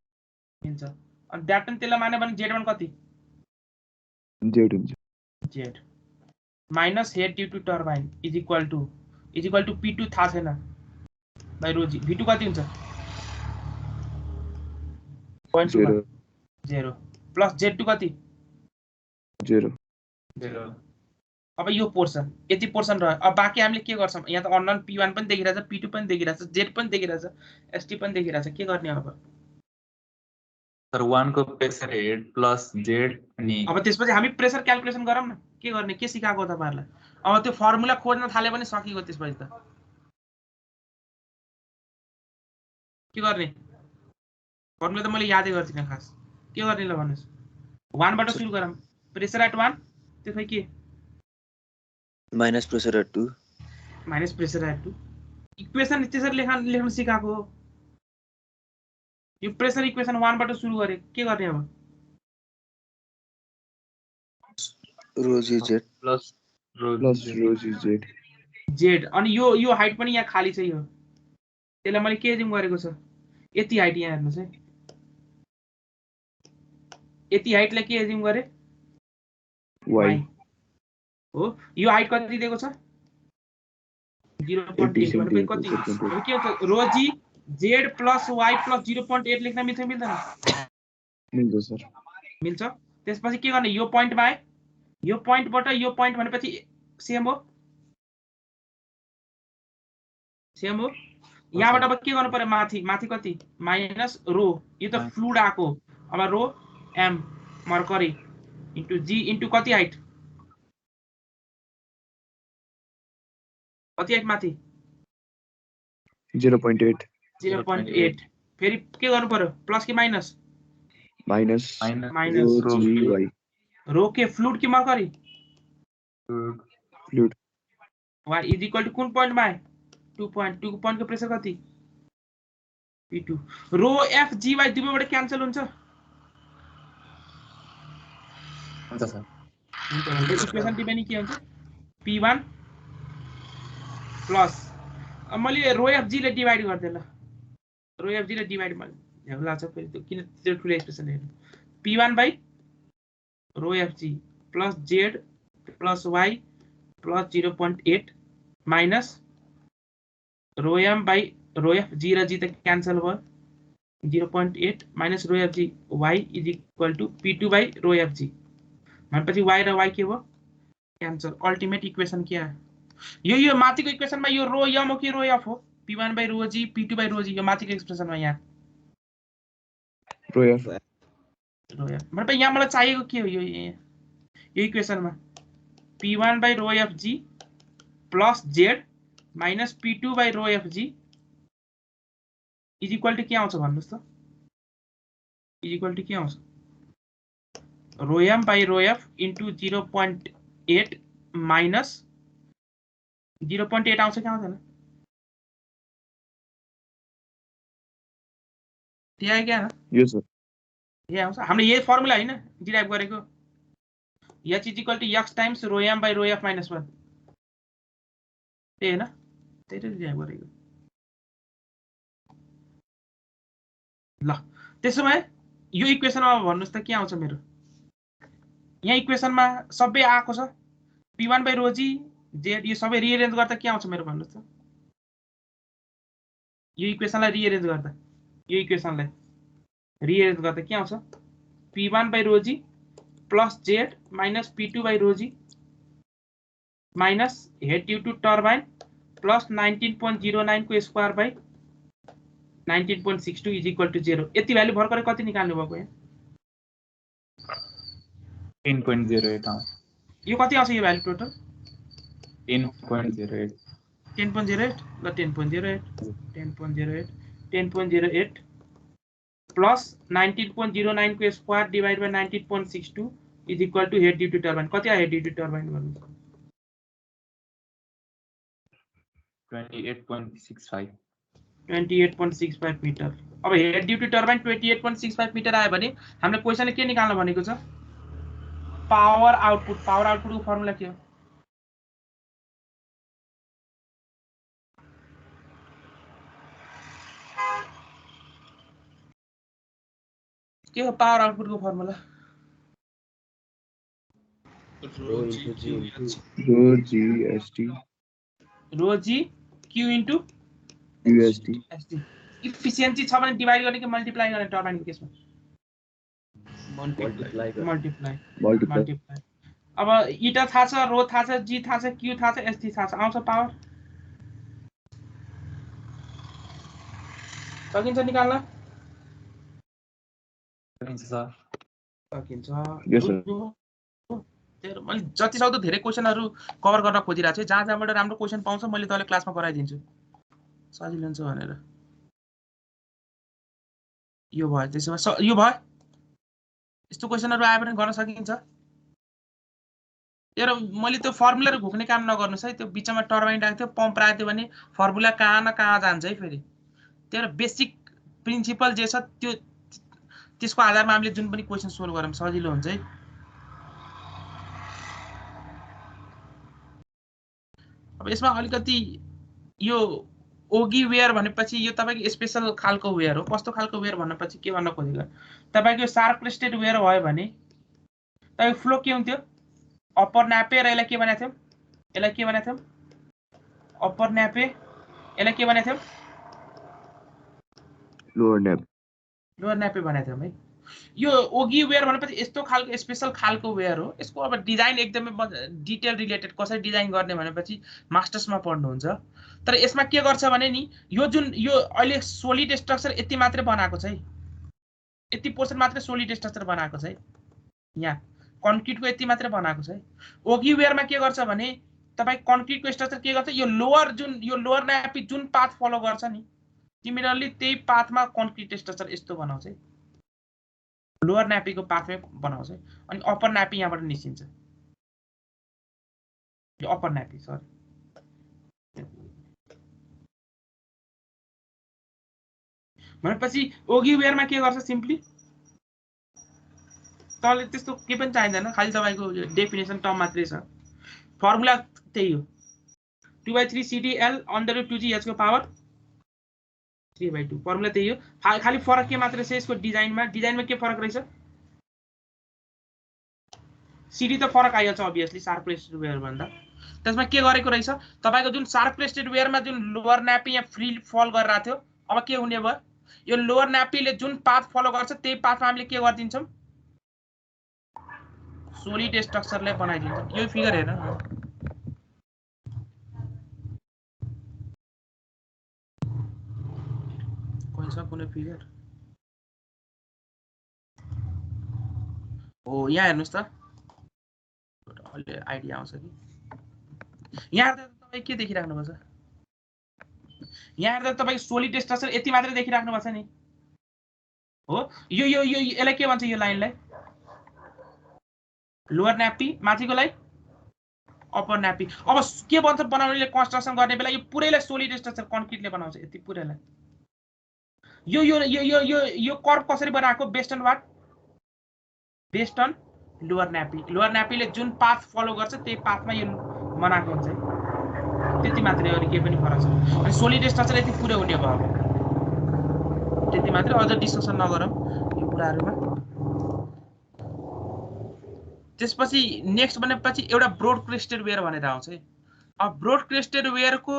मिल्छ अनि डाटा त्यसलाई माने भने Z1 कति Z हुन्छ Z minus head due to turbine is equal to P2 थाहा छैन बाइ रो जी V2 कति हुन्छ 0 प्लस Z2 कति 0 अब यो पोर्सन यति पोर्सन रह्यो अब बाँकी हामीले के गर्छौं यहाँ त अननोन P1 पनि देखिरहेछ P2 पनि देखिरहेछ Z पनि देखिरहेछ ST पनि देखिरहेछ के गर्ने अब सर 1 को प्रेसर हेड प्लस Z अनि अब त्यसपछि हामी प्रेसर क्याल्कुलेसन गरौँ न के गर्ने के सिकाएको तपाईहरुलाई अब त्यो फर्मुला खोज्न थाले पनि सकिएको त्यसपछि त के गर्ने फर्मुला त मैले यादै गर्दिन खास के गर्ने ल भन्नुस् 1 बाट सुरु गरौँ प्रेसर एट 1 त्यसपछि के माइनस प्रेसर एट 2 इक्वेसन त्यसरी लेख्न सिकाएको हो यो प्रेसर इक्वेसन 1 बाट सुरु गरे के गर्ने अब रो जी जेड प्लस रो जी जेड अनि यो हाइट पनि यहाँ खाली छ यो त्यसलाई मैले के एज्युम गरेको छ यति हाइट यहाँ हेर्नुस् है यति हाइटलाई के एज्युम गरे y हो यो हाइट कति दिएको छ 0.8 भनेपछि कति के हुन्छ रो जी जेड प्लस y प्लस 0.8 लेख्न मिल्छ मिल्दैन मिल्छ सर मिल्छ त्यसपछि के गर्ने यो पोइन्टमा आए यो पोइन्टबाट यो पोइन्ट भनेपछि सेम हो यहाँबाट अब के गर्नु पर्यो माथि कति माइनस रो यो त फ्लुइड आको अब रो m mercury into g into कति हाइट माथि 0.8 फेरि के गर्नु पर्यो प्लस कि माइनस रो के फ्लुइड कि mercury fluid y is equal to कुन पोइन्टमा आए 2.2 को पोइन्ट को प्रेसर कति P2 रो f g y दुवैबाट क्यान्सल हुन्छ सर इक्वेसन डिपेन्डिङ के हुन्छ P1 प्लस अब मैले रो एफ जी ले डिवाइड गर्दै ल रो एफ जी ले डिवाइड मैले यहाँ लाग्छ फेरि त्यो किन त्यो ठुलो एक्सप्रेसन हेर्नु P1 by rho F G plus Z plus Y plus 0.8 minus rho M by rho F G र जी त क्यान्सल भयो 0.8 minus rho F G Y is equal to P2 by rho F G भनेपछि y र y के भयो cancel ultimate equation के आयो यो माथिको इक्वेसनमा यो रो m हो कि रो f हो P1 by rho g P2 by rho g यो माथिको एक्सप्रेसनमा यहाँ रो f भनेपछि यहाँ मलाई चाहिएको के हो यो इक्वेसनमा P1 by rho f g plus z minus P2 by rho f g is equal to के आउँछ भन्नुस् त इज इक्वल टु के आउँछ rho m by rho f into 0.8 minus 0.8 आउँछ कि आउँदैन त्यही आयो क्या यो सर यही आउँछ हामीले यही फर्मुला हैन डिराइभ गरेको h is equal to x times rho m by rho f minus 1 त्यही हैन त्यही त डिराइभ गरेको ल त्यसो भए यो इक्वेसनमा भन्नुस् त के आउँछ मेरो यहाँ इक्वेसनमा सबै आएको छ P1 by rho G Z यो सबै रिअरेन्ज गर्दा के आउँछ मेरो भन्नुस् त यो इक्वेसनलाई रिअरेन्ज गर्दा के आउँछ P1 by rho G plus Z minus P2 by rho G minus head due to turbine plus 19.09 को square by 19.62 is equal to 0। यति भ्यालु भर्खरै कति निकाल्नु भएको यहाँ? 10.08 आउँछ। यो कति आउँछ यो भ्यालु टोटल? 10.08 10.08 ल 10.08 प्लस 19.09 को square divide by 19.62 is equal to head due to turbine. कति आयो हेड ड्यू टु टर्बाइन गर्नु? 28.65 28.65 मिटर। अब head due to turbine 28.65 metre आयो भने हामीले क्वेशनले के निकाल्न भनेको छ? Power output. पावर आउटपुटको फर्मुला के हो? के हो पावर आउटपुटको formula? Rho into G into Rho GST rho g Q into USD ST. Efficiency छ भने डिवाइड गर्ने कि मल्टिप्लाई गर्ने टर्बाइनको केसमा? मल्टिप्लाई। अब इटा थाहा छ, रो थाहा छ, जी थाहा छ, क्यू थाहा छ, एसटी थाहा छ, आउँछ पावर। सकिन्छ निकाल्न? सकिन्छ। Yes, sir. मैले जति सक्दो धेरै क्वेशनहरु कभर गर्न खोजिरहेको छु। जहाँ जहाँबाट राम्रो क्वेशन पाउँछ मैले तले क्लासमा गराइदिन्छु सजिलो हुन्छ भनेर। यो भयो। त्यसैमा यो भयो। यस्तो क्वेशनहरु आए पनि गर्न सकिन्छ। तर मैले त्यो फर्मुला घुक्ने काम नगर्नुस् है। त्यो बिचमा टर्बाइन राख्थ्यो थियो, पम्प राख्थ्यो थियो भने फर्मुला कहाँ न कहाँ जान्छ है फेरि। त्यही बेसिक प्रिन्सिपल जे छ त्यो त्यसको आधारमा हामीले जुन पनि क्वेशन सोल्भ गरौँ सजिलो हुन्छ है। अब यसमा अलिकति यो ओगी वेयर भनेपछि यो तपाईको स्पेशल खालको वेयर हो। कस्तो खालको वेयर भनेपछि के भन्न खोजेको? तपाईको शार्प क्रेस्टेड वेयर भयो भने तपाईको फ्लो के हुन्थ्यो? अप्पर न्यापे र यसलाई के भनेको थियौ? यसलाई के भनेको थियौ? अप्पर न्यापे। यसलाई के भनेको थियौ? Lower nap. लोअर न्यापे भनेको थियौ है। यो ओगी वेयर भनेपछि यस्तो खालको स्पेशल खालको वेयर हो। यसको अब डिजाइन एकदमै डिटेल रिलेटेड कसरी डिजाइन गर्ने भनेपछि मास्टर्समा पढ्नुहुन्छ। तर यसमा के गर्छ भने नि यो जुन यो अहिले सोलिड स्ट्रक्चर यति मात्रै बनाएको छ है। यति पोर्सन मात्रै सोलिड स्ट्रक्चर बनाएको छ है। यहाँ कन्क्रिटको यति मात्रै बनाएको छ है। ओगी वेयरमा के गर्छ भने तपाई कन्क्रिटको स्ट्रक्चर के गर्छ? यो लोअर न्यापी जुन पाथ फलो गर्छ नि सिमिलरली त्यही पाथमा कन्क्रिट स्ट्रक्चर यस्तो बनाउँछ है। लोअर न्यापीको पाथवे बनाउँछ है। अनि अप्पर न्यापी यहाँबाट निस्किन्छ। यो अप्पर न्यापी सरी। भनेपछि ओगी वेयरमा के गर्छ? सिम्पली तले त्यस्तो के पनि चाहिँदैन, खाली तपाईको डेफिनेसन टर्म मात्रै छ। फर्मुला त्यही हो 2/3 CDL / 2GH को पावर 3/2। फर्मुला त्यही हो। खाली फरक के मात्रै छ यसको डिजाइनमा के फरक रहेछ? सीडी त फरक आइहाल्छ अभियसली शार्प क्रेस्टेड वेयर भन्दा। त्यसमा के गरेको रहेछ? तपाईको जुन शार्प क्रेस्टेड वेयरमा जुन लोअर न्यापी यहाँ फ्री फल गरिरहेको थियो अब के हुने भयो? यो लोअर न्यापीले जुन पाथ फलो गर्छ त्यही पाथमा हामीले के गर्दिन्छौं? सोलिड स्ट्रक्चरले बनाइदिन्छौं। यो फिगर हेर कुनै फिगर हो यहाँ हेर्नुस् त अलि आइडिया आउँछ कि। यहाँ हेर्दा तपाई के देखिराख्नु भएको छ? यहाँ हेर्दा तपाई सोलिड स्ट्रक्चर यति मात्रै देखिराख्नु भएको छ नि हो। यो यो यो यसलाई के भन्छ? यो लाइनलाई लोअर न्यापी, माथिकोलाई अप्पर न्यापी। अब के भन्छ बनाउनेले कन्स्ट्रक्सन गर्ने बेला यो पुरैलाई सोलिड स्ट्रक्चर कन्क्रिटले बनाउँछ यति पुरैलाई। यो यो यो यो यो यो कर्व कसरी बनाएको? Based on what? Based on lower nappe. Lower न्यापीले जुन पाथ फलो गर्छ त्यही पाथमा यो बनाएको हुन्छ है। त्यति मात्रै हो, के पनि फरक छैन। अनि सोलिड स्ट्रक्चर यति पुरै हुने भयो। त्यति मात्रै, अझ डिस्कसन नगरौँ यो कुराहरुमा। त्यसपछि नेक्स्ट भनेपछि एउटा ब्रोड क्रेस्टेड वेयर भनेर आउँछ है। अब ब्रोड क्रेस्टेड वेयरको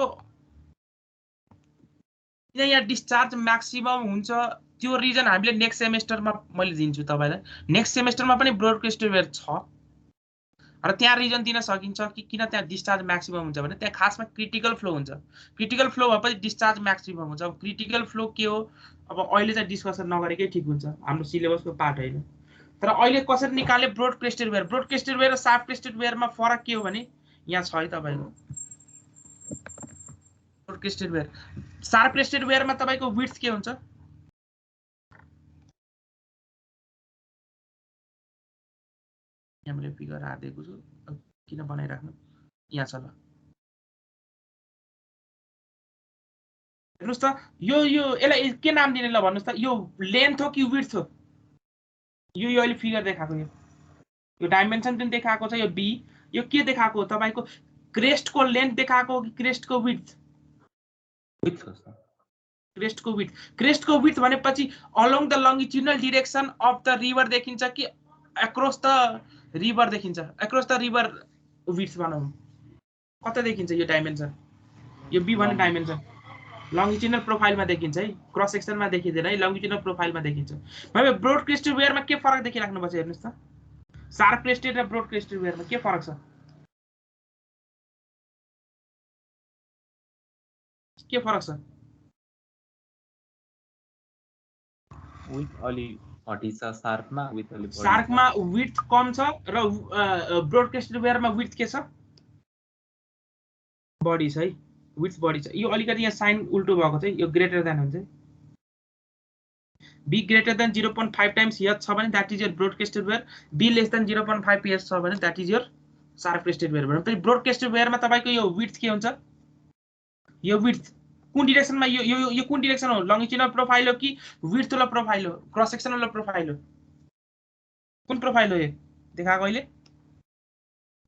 यहाँ डिस्चार्ज म्याक्सिमम हुन्छ त्यो रिजन हामीले नेक्स्ट सेमेस्टरमा मैले दिन्छु तपाईलाई। नेक्स्ट सेमेस्टरमा पनि ब्रोड क्रेस्टेड वेयर छ। र त्यहाँ रिजन दिन सकिन्छ कि किन त्यहाँ डिस्चार्ज म्याक्सिमम हुन्छ भने त्यहाँ खासमा क्रिटिकल फ्लो हुन्छ। क्रिटिकल फ्लो भएपछि डिस्चार्ज म्याक्सिमम हुन्छ। अब क्रिटिकल फ्लो के हो अब अहिले चाहिँ डिस्कसन नगरेकै ठिक हुन्छ, हाम्रो सिलेबसको पार्ट होइन। तर अहिले कसरी निकाल्ने broad crested weir, broad crested weir र शार्प क्रेस्टेड वेयरमा फरक के हो भने यहाँ छ है तपाईको broad crested weir. Sharp crested वेयरमा तपाईको विड्थ के हुन्छ, यहाँ मैले फिगर हालिदिएको छु किन बनाइराख्नु, यहाँ छ ल हेर्नुस् त यो यसलाई के नाम दिने ल भन्नुस् त, यो लेन्थ हो कि विड्थ हो? यो अहिले फिगर देखाएको यो डाइमेन्सन जुन देखाएको छ यो बी, यो के देखाएको हो तपाईको क्रेस्टको लेन्थ देखाएको हो कि क्रेस्टको विड्थ? विड्थ हो सर। क्रेस्टको विड्थ। क्रेस्टको विड्थ भनेपछि along the longitudinal direction of the river देखिन्छ कि अक्रॉस द रिभर देखिन्छ? अक्रॉस द रिभर विड्थ भनौँ कता देखिन्छ यो डाइमेन्सन, यो बी भन्ने डाइमेन्सन लङ्गिट्युडनल प्रोफाइलमा देखिन्छ है, क्रस सेक्सनमा देखिँदैन है, लङ्गिट्युडनल प्रोफाइलमा देखिन्छ। भने ब्रोड क्रेस्टेड वेयरमा के फरक देखिराख्नु पर्छ हेर्नुस् त, शार्प क्रेस्टेड र ब्रोड क्रेस्टेड वेयरमा के फरक छ, के फरक छ? विथ अलि घटी छ शार्पमा, विथ अलि बढी। शार्पमा विड्थ कम छ र ब्रोड क्रेस्टेड वेयरमा विड्थ के छ, बढी छ है, विड्थ बढी छ। यो अलिकति यहाँ साइन उल्टो भएको छ, यो ग्रेटर देन हुन्छ। B greater than 0.5 times H छ भने that is your broad crested weir, B less than 0.5 H छ भने that is your sharp crested weir. भनेपछि ब्रोड क्रेस्टेड वेयरमा तपाईको यो विड्थ के हुन्छ, यो विड्थ कुन डाइरेक्सनमा, यो कुन डाइरेक्सन हो, लङ्गिट्युडनल प्रोफाइल हो कि विड्थवाला प्रोफाइल हो, क्रस सेक्सनल प्रोफाइल हो, कुन प्रोफाइल हो यो देखाएको? अहिले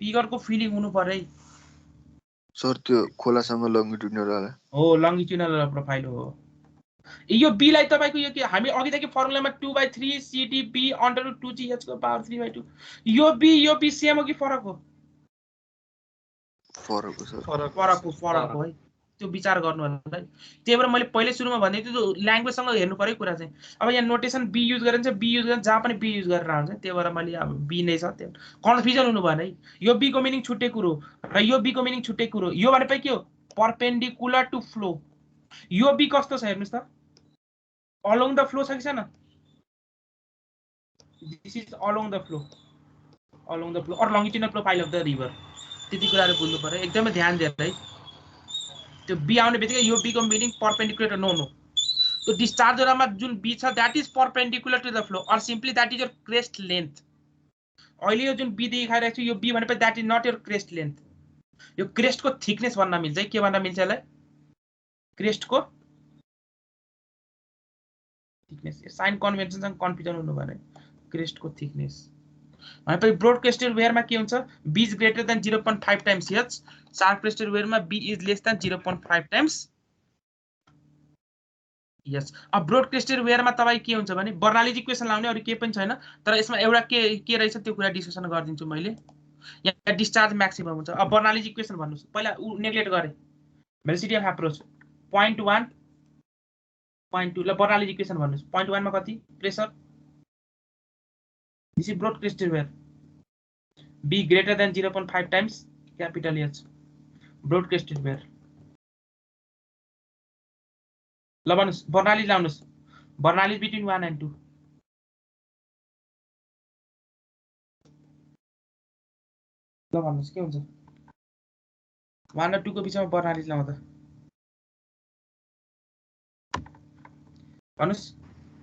फिगरको फिलिङ हुनु पर्यो है सर, त्यो खोलासँग लङ्गिट्युडनल वाला हो, लङ्गिट्युडनल प्रोफाइल हो। यो बी लाई तपाईको यो के हामी अघिदेखि फर्मुलामा 2/3 CDB √ 2GH को पावर 3/2, यो बी सेम हो कि फरक हो? फरक हो सर, फरक हो है, त्यो विचार गर्नु होला है। त्यही भएर मैले पहिले सुरुमा भन्दै थिएँ त्यो ल्याङ्ग्वेजसँग हेर्नु पर्यो कुरा चाहिँ। अब यहाँ नोटेसन बी युज गरिन्छ, बी युज गर्न जहाँ पनि बी युज गरेर आउँछ, त्यही भएर मैले अब बी नै छ, त्यो कन्फ्युजन हुनु भएन है। यो बी को मिनिङ छुट्टै कुरो र यो बी को मिनिङ छुट्टै कुरो। यो भनेपछि के हो, परपेन्डिकुलर टु फ्लो। यो बी कस्तो छ हेर्नुस् त, अलोङ द फ्लो छ कि छैन? This is along the flow, along the flow or longitudinal profile of the river. त्यति कुराहरु बुझ्नु पर्यो, एकदमै ध्यान दिएर है। त्यो बी आउने बित्तिकै यो बी को मिनिङ परपेन्डिकुलर नो त्यो डिस्चार्जरमा जुन बी छ that is perpendicular to the flow or simply that is your crest length. अहिले यो जुन बी देखाइरहेको छु यो बी भनेपछि that is not your crest length, यो क्रेस्टको थिकनेस भन्न मिल्छ है। के भन्न मिल्छ यसलाई? क्रेस्टको थिकनेस। साइन कन्भेन्सनसँग कन्फ्युजन हुनु भएन, क्रेस्टको थिकनेस भनेपछि ब्रोड क्रेस्टेड वेयरमा के हुन्छ, B is greater than 0.5 times H, sharp crested वेयरमा B is less than 0.5 times यस। अब ब्रोड क्रेस्टेड वेयरमा तपाईँ के हुन्छ भने बर्नालिज इक्वेसन लाउने, अरू केही पनि छैन। तर यसमा एउटा के रहेछ त्यो कुरा डिस्कसन गरिदिन्छु मैले। यहाँ डिस्चार्ज म्याक्सिमम हुन्छ। अब बर्नालिज इक्वेसन भन्नुस्, पहिला नेग्लेक्ट गरे भेलोसिटी अफ एप्रोच 0.1 0.2 ल बर्नालिज इक्वेसन भन्नुस्। 0.1 मा कति pressure, this is broad crested weir, B greater than 0.5 times capital H, broad crested weir. ल भन्नुस् बर्नालिज लाउनुस्, बर्नालिज बिट्विन 1 and 2 ल भन्नुस् के हुन्छ 1 र 2 को बीचमा बर्नालिज लाउँदा भन्नुस्।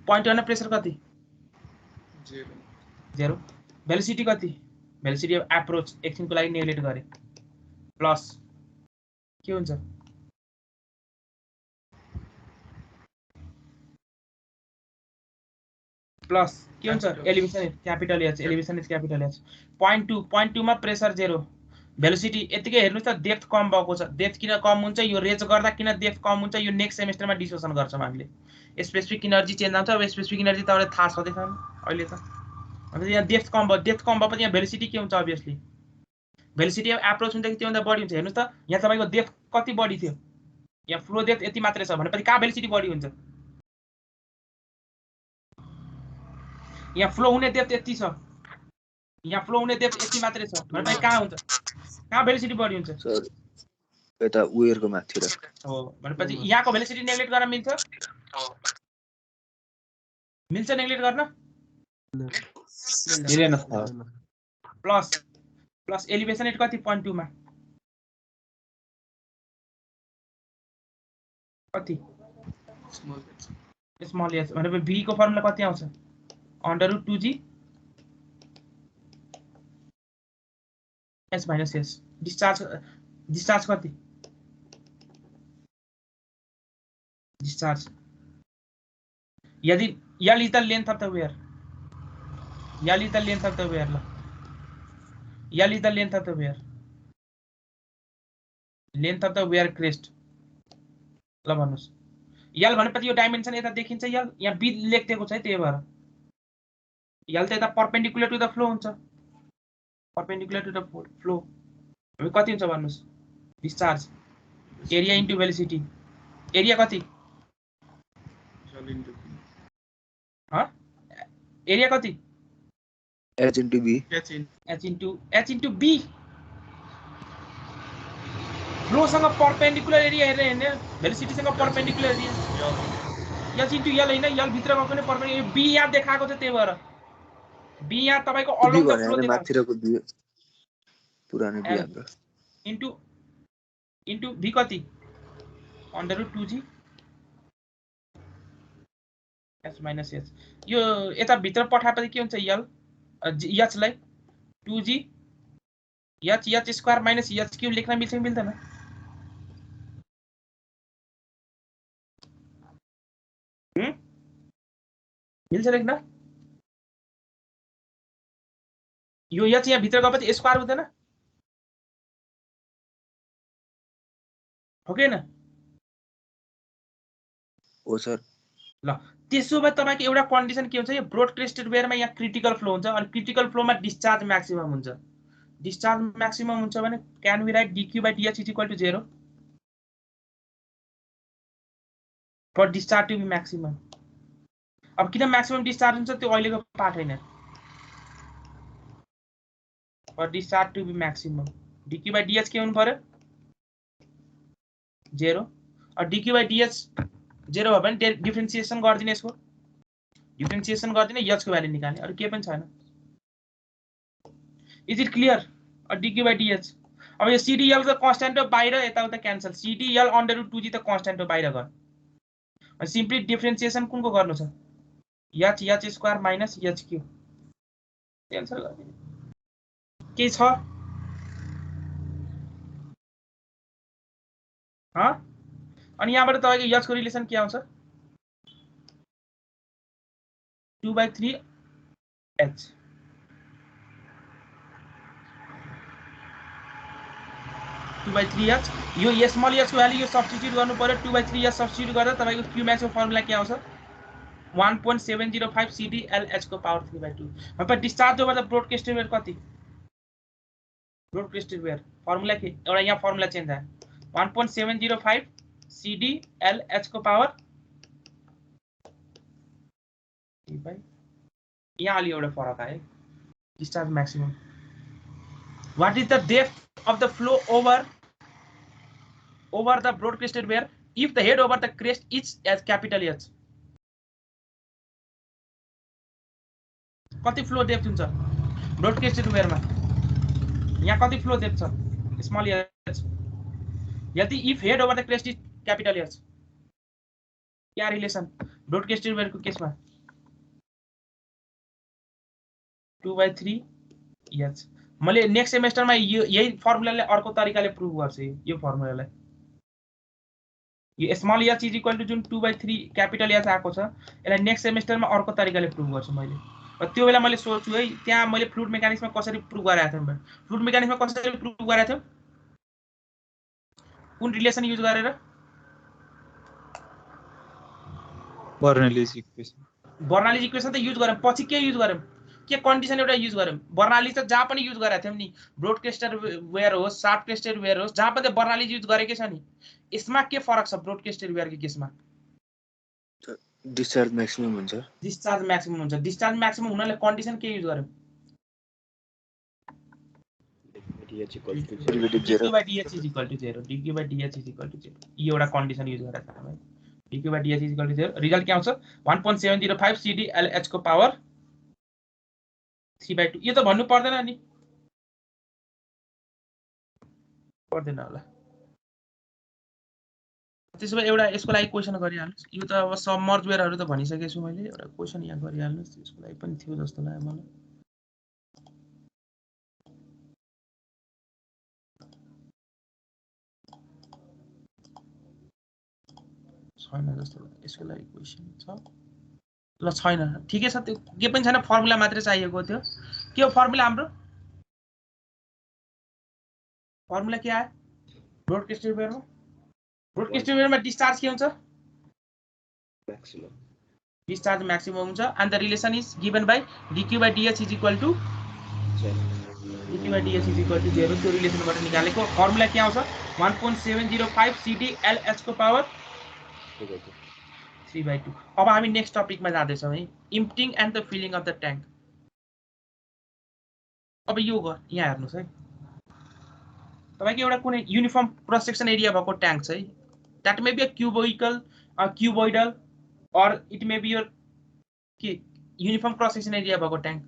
0.1 मा प्रेसर कति? 0। भेलोसिटी कति? भेलोसिटी अफ एप्रोच एकछिनको लागि नेग्लेक्ट गरे प्लस के हुन्छ प्लस के हुन्छ elevation capital H, elevation is capital H. 0.2 मा प्रेसर 0, भेलोसिटी यतिकै हेर्नुस् त डेप्थ कम भएको छ। डेप्थ किन कम हुन्छ, यो रेज गर्दा किन डेप्थ कम हुन्छ, यो नेक्स्ट सेमेस्टरमा डिस्कसन गर्छौं हामीले। स्पेसिफिक एनर्जी चेन्ज आउँछ। अब स्पेसिफिक एनर्जी तपाईलाई थाहा छँदै छ अहिले त। अब यहाँ डेप्थ कम भयो, डेप्थ कम भएपछि यहाँ भेलोसिटी के हुन्छ, अभियसली भेलोसिटी अफ एप्रोच हुन्छ कि त्यो भन्दा बढी हुन्छ। हेर्नुस् त यहाँ तपाईको डेप्थ कति बढी थियो, यहाँ फ्लो डेप्थ यति मात्रै छ भनेपछि कहाँ भेलोसिटी बढी हुन्छ, यहाँ फ्लो हुने डेप्थ यति छ यहाँ फ्लो हुने डेप्थ यति मात्रै छ भनेपछि कहाँ हुन्छ, कहाँ भेलोसिटी बढी हुन्छ सर यता वेयरको माथि र हो भनेपछि यहाँको भेलोसिटी नेग्लेक्ट गर्न मिल्छ नेग्लेक्ट गर्न मिलेन सर। प्लस एलिभेसन रेट कति 0.2 मा कति स्मल एच भनेपछि v को फर्मुला कति आउँछ √2g s - s डिस्चार्ज कति डिस्चार्ज यदि L is the length of the wear L is the length of the wear ल L is the length of the wear crest ल भन्नुस् L भनेपछि यो डाइमेन्सन यता देखिन्छ L यहाँ b लेखिएको छ है त्यही भएर L त यता परपेन्डिकुलर टु द फ्लो हुन्छ परपेन्डिकुलर टु द फ्लो हामी कति हुन्छ भन्नुस् discharge area into velocity area कति एरिया कति h into b h into b flow सँग परपेन्डिकुलर एरिया हेरेर हैन भेलोसिटी सँग perpendicular area h into l हैन l भित्र गएको नै परपेन्डिकुलर b यहाँ देखाएको छ त्यही भएर b यहाँ तपाईको अलोङ द फ्लो देखाएको माथिरको b पुरानो b हाम्रो इन्टु v कति √2g s - s यो यता भित्र पठाएपछि के हुन्छ l h लाई 2g h square minus h cube लेख्न मिल्छ कि मिल्दैन मिल्छ लेख्न यो h यहाँ भित्र गएपछि स्क्वायर हुँदैन हो कि हैन हो सर ल त्यसो भए तपाईको एउटा कन्डिसन के हुन्छ यो ब्रोड क्रेस्टेड वेयरमा यहाँ क्रिटिकल फ्लो हुन्छ अनि क्रिटिकल फ्लोमा डिस्चार्ज म्याक्सिमम हुन्छ भने can we write dq/dh = 0 for discharge to be maximum अब किन म्याक्सिमम डिस्चार्ज हुन्छ त्यो अहिलेको पाठ हैन for discharge to be maximum dq/dh के हुनु पर्यो 0 और dq/dh 0 भयो भने डिफरेन्सिएसन गर्दिने यसको डिफरेन्सिएसन गर्दिने h को भ्यालु निकाल्ने अरु के पनि छैन इज इट क्लियर और dq/dh अब यो cdl त कन्स्ट्यान्ट हो बाहिर यताउता क्यान्सल cdl √2g त कन्स्ट्यान्ट हो बाहिर गयो अनि सिम्पली डिफरेन्सिएसन कुनको गर्नु छ h square minus h cube cancel गर्दिने के छ अनि यहाँबाट तपाईको h को रिलेसन के आउँछ 2/3 h 2/3 h यो स्मल h को भ्यालु यो सब्स्टिट्युट गर्नु पर्यो 2/3 h सब्स्टिट्युट गर्दा तपाईको q max को फर्मुला के आउँछ 1.705 cd lh को पावर 3/2 अब discharge over the broad crested where कति ब्रोडकास्टेड वेयर फर्मुला के एउटा यहाँ फर्मुला चेन्ज आयो 1.705 cd lh को पावर 3/2 यहाँ अलि एउटा फरक आयो discharge maximum what is the depth of the flow over the broad crested weir if the head over the crest is as capital H कति फ्लो डेप्थ हुन्छ ब्रोडकास्टेड वेयरमा यहाँ कति फ्लो डेप्थ छ स्मल h यदि if head over the crest is capital H क्या relation broad crested weir को केसमा 2/3 h मैले नेक्स्ट सेमेस्टरमा यही फर्मुलाले अर्को तरिकाले प्रुभ गर्छु यो फर्मुलालाई यो small h is equal to जुन 2/3 क्यापिटल H आएको छ यसलाई नेक्स्ट सेमेस्टरमा अर्को तरिकाले प्रुभ गर्छु मैले र त्यो बेला मैले सोच्छु है त्यहाँ मैले फ्लुइड मेकानिक्समा कसरी प्रुभ गराएको थिएँ फ्लुइड मेकानिक्समा कसरी प्रुभ गराएको थिएँ कुन रिलेसन युज गरेर बर्नौलीज इक्वेसन त युज गरौँ पछि के युज गरौँ के कन्डिसन एउटा युज गरौँ बर्नौलीज त जहाँ पनि युज गरेका थियौं नि ब्रोडकास्टेड वेयर होस् शार्प क्रेस्टेड वेयर होस् जहाँ पनि बर्नौलीज युज गरेकै छ नि यसमा के फरक छ ब्रोडकास्टेड वेयर को केसमा डिस्चार्ज म्याक्सिमम हुन्छ डिस्चार्ज म्याक्सिमम हुनाले कन्डिसन के युज गरौँ dh equals to 0. Derivative 0 dq by dh is equal to 0. dq by dh is equal to 0. यो एउटा कन्डिसन युज गरेर काम है. dq by dh is equal to 0. Result के आउँछ 1.705 CD LH को पावर 3/2. यो त भन्नु पर्दैन नि. पर्दैन होला. त्यसो भए एउटा यसको लागि क्वेशन गरिहाल्नुस्. यो त अब सबमर्जवेयरहरु त भनिसकेको छु मैले. एउटा क्वेशन यहाँ गरिहाल्नुस्. यसको लागि पनि थियो जस्तो लाग्यो मलाई. छैन जस्तो लाग्यो. यसको लागि क्वेशन छ. ल छैन. ठिकै छ. त्यो के पनि छैन. फर्मुला मात्र चाहिएको थियो. के हो फर्मुला हाम्रो? फर्मुला के आयो? ब्रोडकास्टिङ ब्रोडकास्टिङ डिस्चार्ज के हुन्छ? Maximum. डिस्चार्ज मैक्सिमम हुन्छ. And the relation is given by dq by dh is equal to 0. dq by dh is equal to 0. त्यो रिलेसनबाट निकालेको फर्मुला के आउँछ? 1.705 CD LH को पावर 3/2. अब हामी नेक्स्ट टपिकमा जाँदैछौँ है. Emptying and the filling of the tank. अब यो यहाँ हेर्नुस् है. तपाईको एउटा कुनै युनिफर्म क्रस सेक्सन एरिया भएको ट्याङ्क छ है. That may be a cuboidal or it may be your uniform cross section area भएको ट्याङ्क.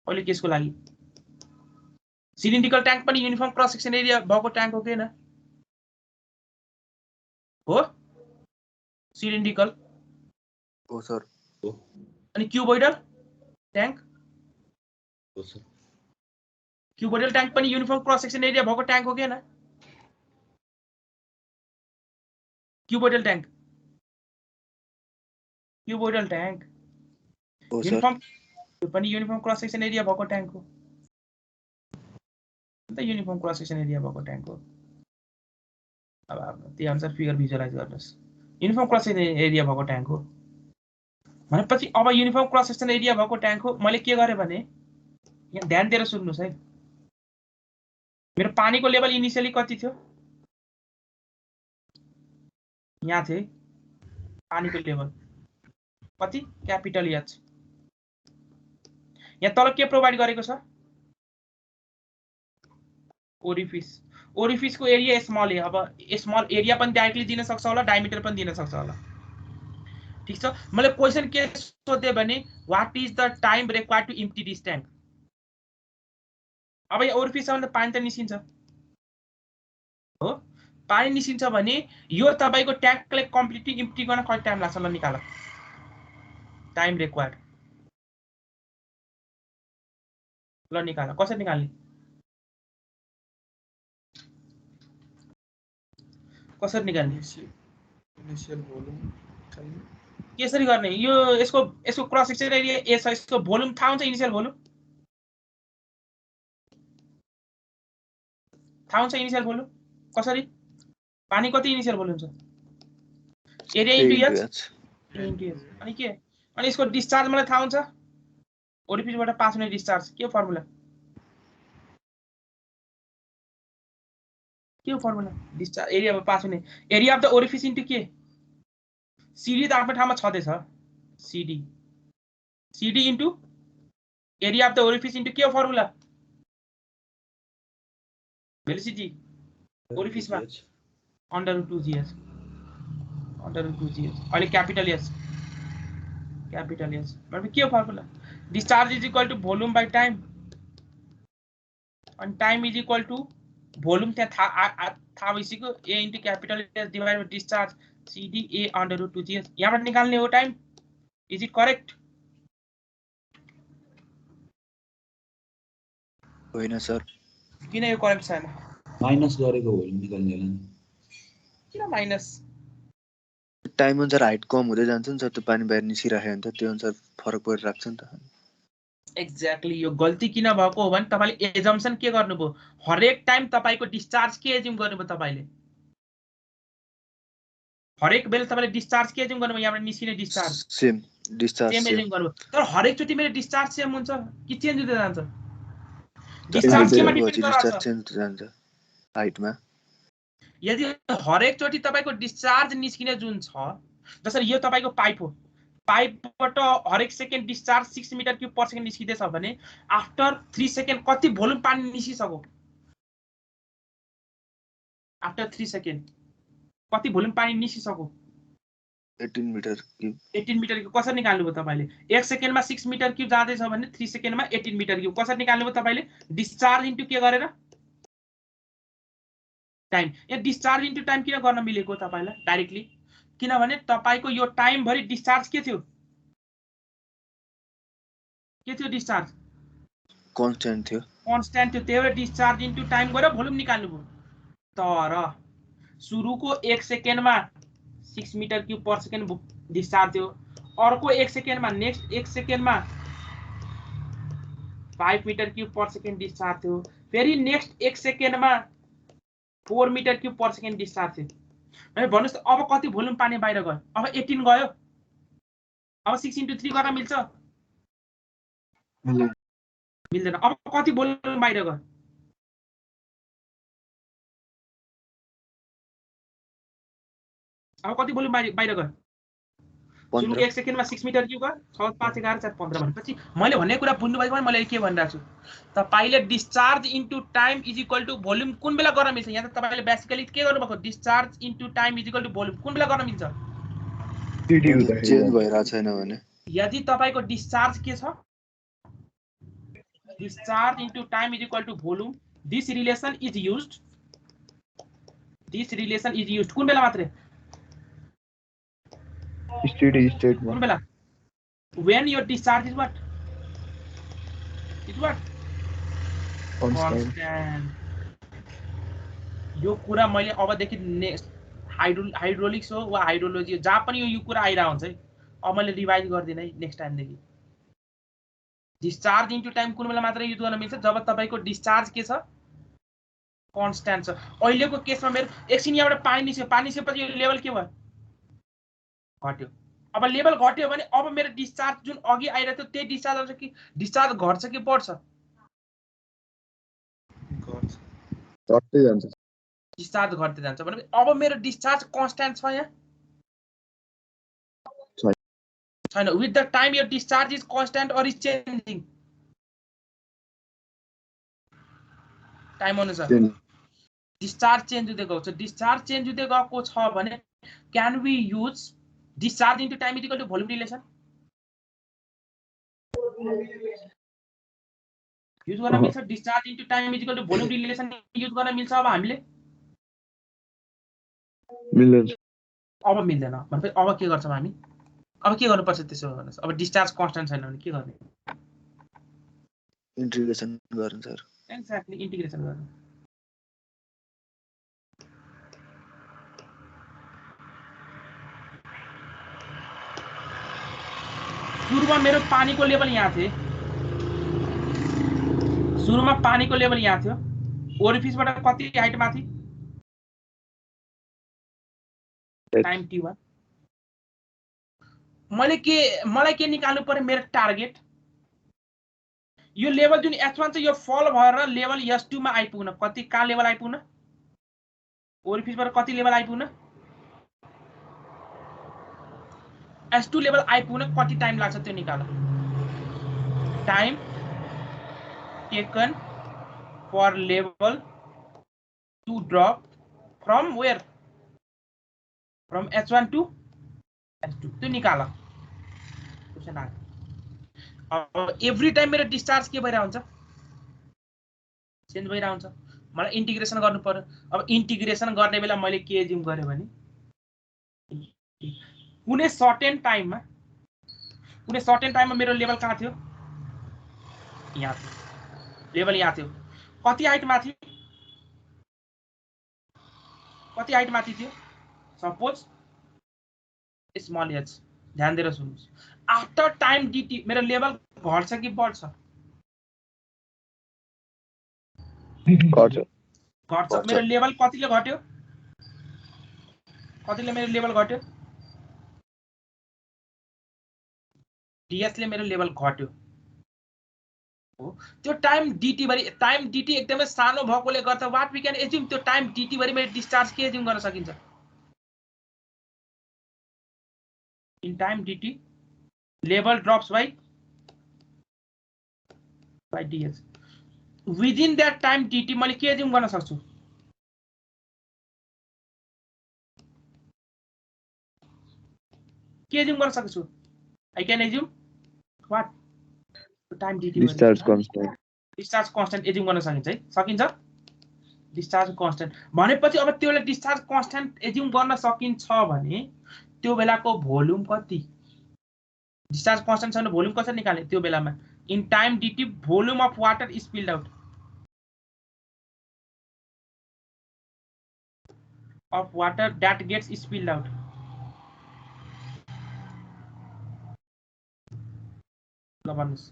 अहिले केसको लागि सिलिन्ड्रिकल ट्याङ्क पनि युनिफर्म क्रस सेक्सन एरिया भएको ट्याङ्क हो कि हैन? हो. सिलिन्ड्रिकल हो सर. अनि क्यूबोइडल ट्याङ्क हो सर. क्यूबोइडल ट्याङ्क पनि युनिफर्म क्रस सेक्सन एरिया भएको ट्याङ्क हो कि हैन? क्यूबोइडल ट्याङ्क युनिफर्म त्यो पनि युनिफर्म क्रस सेक्सन एरिया भएको ट्याङ्क हो. अन्त युनिफर्म क्रस सेक्सन एरिया भएको ट्याङ्क हो. अब आफ्नो त्यही अनुसार फिगर भिजुअलाइज गर्नुस्. युनिफर्म क्रस सेक्सन एरिया भएको ट्याङ्क हो भनेपछि अब युनिफर्म क्रस सेक्सन एरिया भएको ट्याङ्क हो. मैले के गरेँ भने यहाँ ध्यान दिएर सुन्नुस् है. मेरो पानीको लेभल इनिशियली कति थियो? यहाँ थियो पानीको लेभल कति? Capital H. यहाँ तल के प्रोभाइड गरेको छ? ओरिफिस. ओरिफिसको एरिया स्मल ए. अब स्मल एरिया पनि डाइरेक्टली दिन सक्छ होला, डायमिटर पनि दिन सक्छ होला. ठीक छ. मैले क्वेशन के सोधे भने what is the time required to empty this tank. अब यो ओरिफिसमा त पानी त निस्किन्छ हो. पानी निस्किन्छ भने यो तपाईको ट्याङ्कले कम्प्लिटली एम्प्टी गर्न कति टाइम लाग्छ? ल निकाल. Time required. ल निकाल. कसरी निकाल्ने? कसरी निकाल्ने? इनिशियल भोल्युम कसरी गर्ने? यो यसको क्रस सेक्सन एरिया एस छ. यसको भोल्युम थाहा हुन्छ? इनिशियल भोल्युम थाहा हुन्छ? इनिशियल भोल्युम कसरी? पानी कति इनिशियल भोल्युम छ? Area into H. अनि के? अनि यसको डिस्चार्ज मलाई थाहा हुन्छ? ओरिफिसबाट पास हुने डिस्चार्ज के हो फर्मुला? के हो फर्मुला? डिस्चार्ज एरियामा पास हुने area of the orifice into के? सीडी त आफ्नो ठाउँमा छँदै छ. CD into area of the orifice into के हो फर्मुला? Velocity ओरिफिसमा √2gh. अहिले क्यापिटल एच. मतलब के हो formula? Discharge is equal to volume by time. अनि time is equal to volume त्यहाँ थाहा भइसक्यो. A into capital H divide by discharge CD A √2gh. यहाँबाट निकाल्ने हो टाइम. Is it correct? होइन सर. किन यो करेक्ट छैन? माइनस गरेको भोल्युम निकाल्ने होला नि. किन माइनस? टाइम अनुसार हाइट कम हुँदै जान्छ नि सर. त्यो पानी बाहिर निस्किराख्यो भने त त्यो अनुसार फरक परिराख्छ नि त. एक्ज्याक्टली. यो गल्ती किन भएको हो भने तपाईले एजम्पसन के गर्नुभयो? हरेक टाइम तपाईको डिस्चार्ज के एज्युम गर्नुभयो? तपाईले हरेक बेला तपाईले डिस्चार्ज के एज्युम गर्नुभयो? यहाँबाट निस्किने discharge same discharge same assume गर्नुभयो. तर हरेक चोटी मेरो डिस्चार्ज सेम हुन्छ कि चेन्ज हुँदै जान्छ? डिस्चार्ज केमा डिपेन्ड गर्छ? चेन्ज हुँदै जान्छ हाइटमा. यदि हरेक चोटी तपाईको डिस्चार्ज निस्किने जुन छ, जसरी यो तपाईको पाइप हो. पाइपबाट हरेक second discharge 6 metre cube per second निस्किँदैछ भने आफ्टर 3 सेकेन्ड कति भोल्युम पानी निस्किसक्यो? आफ्टर 3 सेकेन्ड कति भोल्युम पानी निस्किसक्यो? 18 मिटर क्युब। 18 मिटर क्युब कसरी निकाल्नुभयो तपाईले? 1 सेकेन्डमा 6 मिटर क्युब जाँदैछ भने 3 सेकेन्डमा 18 मिटर क्युब कसरी निकाल्नुभयो तपाईले? डिस्चार्ज इन्टु के गरेर? टाइम। यहाँ डिस्चार्ज इन्टु टाइम किन गर्न मिलेको तपाईलाई डाइरेक्टली? किनभने तपाईको यो टाइम भरि डिस्चार्ज के थियो? के थियो डिस्चार्ज? कन्स्ट्यान्ट थियो। कन्स्ट्यान्ट थियो, त्यही भएर डिस्चार्ज इन्टु टाइम गरेर भोल्युम निकाल्नुभयो। तर सुरुको 1 सेकेन्डमा 6 metre cube per second discharge थियो, अर्को 1 सेकेन्डमा नेक्स्ट 1 सेकेन्डमा 5 metre cube per second discharge थियो, फेरि नेक्स्ट 1 सेकेन्डमा 4 metre cube per second discharge थियो। अनि भन्नुस् त अब कति भोल्युम पानी बाहिर गयो? अब 18 गयो। अब 6 इन्टु 3 गर्न मिल्छ? मिल्दैन। अब कति भोल्युम बाहिर गयो? अब कति भोल्युम बाहिर गयो? सुरु 1 सेकेन्डमा 6 मिटर क्युब गयो, 6 5 11 4 15 भनेपछि मैले भन्ने कुरा बुझ्नु भएको भने मैले के भनिरहेको छु? तपाईले discharge into time is equal to volume कुन बेला गर्न मिल्छ? यहाँ त तपाईले बेसिकली के गर्नुभएको? Discharge into time is equal to volume कुन बेला गर्न मिल्छ? चेन्ज भइरहेको छैन भने। यदि तपाईको डिस्चार्ज के छ? Discharge into time is equal to volume, this relation is used. This relation is used कुन बेला मात्रै? स्टेडी स्टेट कुन बेला? when your discharge is what? Constant. यो कुरा मैले अबदेखि नेक्स्ट हाइड्रोलिक्स हो वा हाइड्रोलोजी हो जहाँ पनि यो कुरा आइरहेको हुन्छ है, अब मैले रिभाइज गर्दिनँ है नेक्स्ट टाइमदेखि। डिस्चार्ज इन्टु टाइम कुन बेला मात्र युज गर्न मिल्छ? जब तपाईको डिस्चार्ज के छ? कन्स्ट्यान्ट छ। अहिलेको केसमा मेरो एकछिन यहाँबाट पानी निस्क्यो, पानी निस्केपछि यो लेभल के भयो? घट्यो। अब लेभल घट्यो भने अब मेरो डिस्चार्ज जुन अघि आइरहेको थियो त्यही डिस्चार्ज आउँछ कि डिस्चार्ज घट्छ कि बढ्छ? घट्दै जान्छ। डिस्चार्ज घट्दै जान्छ भने अब मेरो डिस्चार्ज कन्स्ट्यान्ट छ यहाँ? छैन। With the time your discharge is constant or is changing? Time अनुसार डिस्चार्ज चेन्ज हुँदै गएको छ। डिस्चार्ज चेन्ज हुँदै गएको छ भने can we use discharge into time is equal to volume relation? Use गर्न मिल्छ? Discharge into time is equal to volume relation use गर्न मिल्छ अब हामीले? मिल्दैन। अब मिल्दैन भनेपछि अब के गर्छौँ हामी? अब के गर्नुपर्छ त्यसो भन्नुहोस्? अब डिस्चार्ज कन्स्ट्यान्ट छैन भने के गर्ने? इन्टिग्रेसन गर्नु सर। एक्ज्याक्टली, इन्टिग्रेसन गर्नु। सुरुमा मेरो पानीको लेभल यहाँ थियो, सुरुमा पानीको लेभल यहाँ थियो, ओरिफिसबाट कति हाइट माथि? Time t1। मलाई के निकाल्नु पर्यो? मेरो टार्गेट यो लेभल जुन h1 छ यो फल भएर लेभल s2 मा आइपुग्न कति कहाँ लेभल आइपुग्न? ओरिफिसबाट कति लेभल आइपुग्न? s2 लेभल आइपुग्न कति टाइम लाग्छ त्यो निकाल। Time taken for level to drop from where? From h1 to h2 त्यो निकाल। क्वेशन आयो। अब एभ्री टाइम मेरो डिस्चार्ज के भइरहेको हुन्छ? चेन्ज भइरहेको हुन्छ। मलाई इन्टिग्रेसन गर्नु पर्यो। अब इन्टिग्रेसन गर्ने बेला मैले के एज्युम गरेँ भने कुनै सर्टेन टाइममा मेरो लेभल कहाँ थियो? यहाँ थियो। लेभल यहाँ थियो। कति हाइट माथि? कति हाइट माथि थियो? Suppose small h। ध्यान दिएर सुन्नुस्। आफ्टर टाइम dt मेरो लेभल घट्छ कि बढ्छ? घट्छ। मेरो लेभल कतिले घट्यो? कतिले मेरो लेभल घट्यो? ds ले मेरो लेभल घट्यो हो। त्यो टाइम dt भरि टाइम dt एकदमै सानो भएकोले गर्दा व्हाट वी क्यान एज्युम त्यो टाइम dt भरि मेरो डिस्चार्ज के एज्युम गर्न सकिन्छ? In time dt level drops by ds within that time dt मैले के एज्युम गर्न सक्छु I can assume what time dt Discharge constant. Discharge constant assume गर्न सकिन्छ है सकिन्छ डिस्चार्ज कन्स्टेन्ट भनेपछि अब त्यो बेला डिस्चार्ज कन्स्टेन्ट एज्युम गर्न सकिन्छ भने त्यो बेलाको भोल्युम कति डिस्चार्ज कन्स्टेन्ट छैन भोल्युम कसरी निकाल्ने त्यो बेलामा in time dt volume of water is spilled out of water that gets spilled out ल भन्नुस्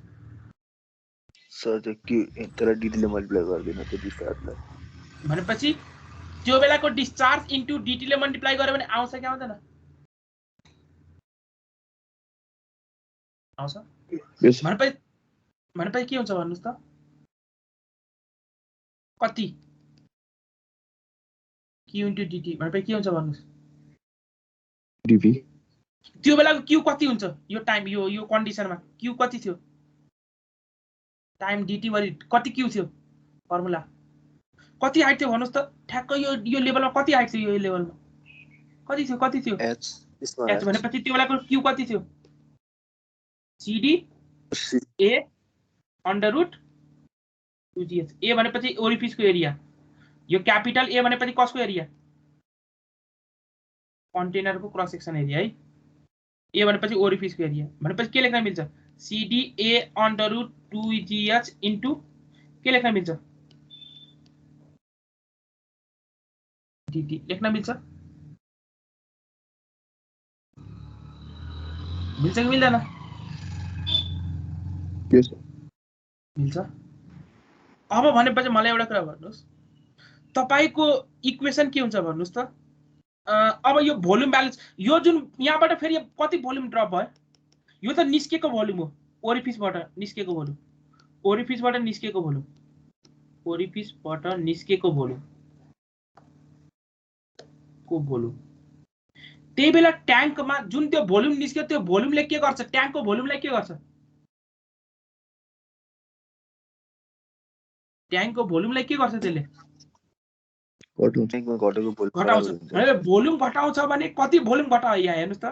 सर त्यो के त्यसलाई dt ले मल्टिप्लाई गर्दिन त्यो डिस्चार्जलाई भनेपछि त्यो बेलाको डिस्चार्ज इन्टु dt ले मल्टिप्लाई गर्यो भने आउँछ कि आउँदैन आउँछ Yes. भनेपछि के हुन्छ भन्नुस् त कति q इन्टु dt भनेपछि के हुन्छ भन्नुस् dv. त्यो बेलाको q कति हुन्छ यो टाइम यो कन्डिसनमा q कति थियो टाइम dt भरि कति q थियो फर्मुला कति हाइट थियो भन्नुस् त ठ्याक्क यो लेभलमा कति हाइट थियो यो लेभलमा कति थियो h h भनेपछि त्यो बेलाको q कति थियो cd a under root 2gh a भनेपछि ओरिफिसको एरिया यो क्यापिटल ए भनेपछि कसको एरिया कन्टेनरको क्रस सेक्सन एरिया है ए भनेपछि ओरिफिसको एरिया भनेपछि के लेख्न मिल्छ cd a under root 2gh into के लेख्न मिल्छ dt लेख्न मिल्छ कि मिल्दैन Yes. मिल्छ अब भनेपछि मलाई एउटा कुरा भन्नुस् तपाईको इक्वेसन के हुन्छ भन्नुस् त अब यो भोल्युम ब्यालेन्स यो जुन यहाँबाट फेरि कति भोल्युम ड्रप भयो यो त निस्केको भोल्युम हो ओरिफिसबाट निस्केको भोल्युम त्यही बेला ट्याङ्कमा जुन त्यो भोल्युम निस्क्यो त्यो भोल्युमले के गर्छ ट्याङ्कको भोल्युमलाई के गर्छ ट्याङ्कको भोल्युमलाई के गर्छ त्यसले घटाउँछ भने भोल्युम घटाउँछ भने कति भोल्युम घटायो यहाँ हेर्नुस् त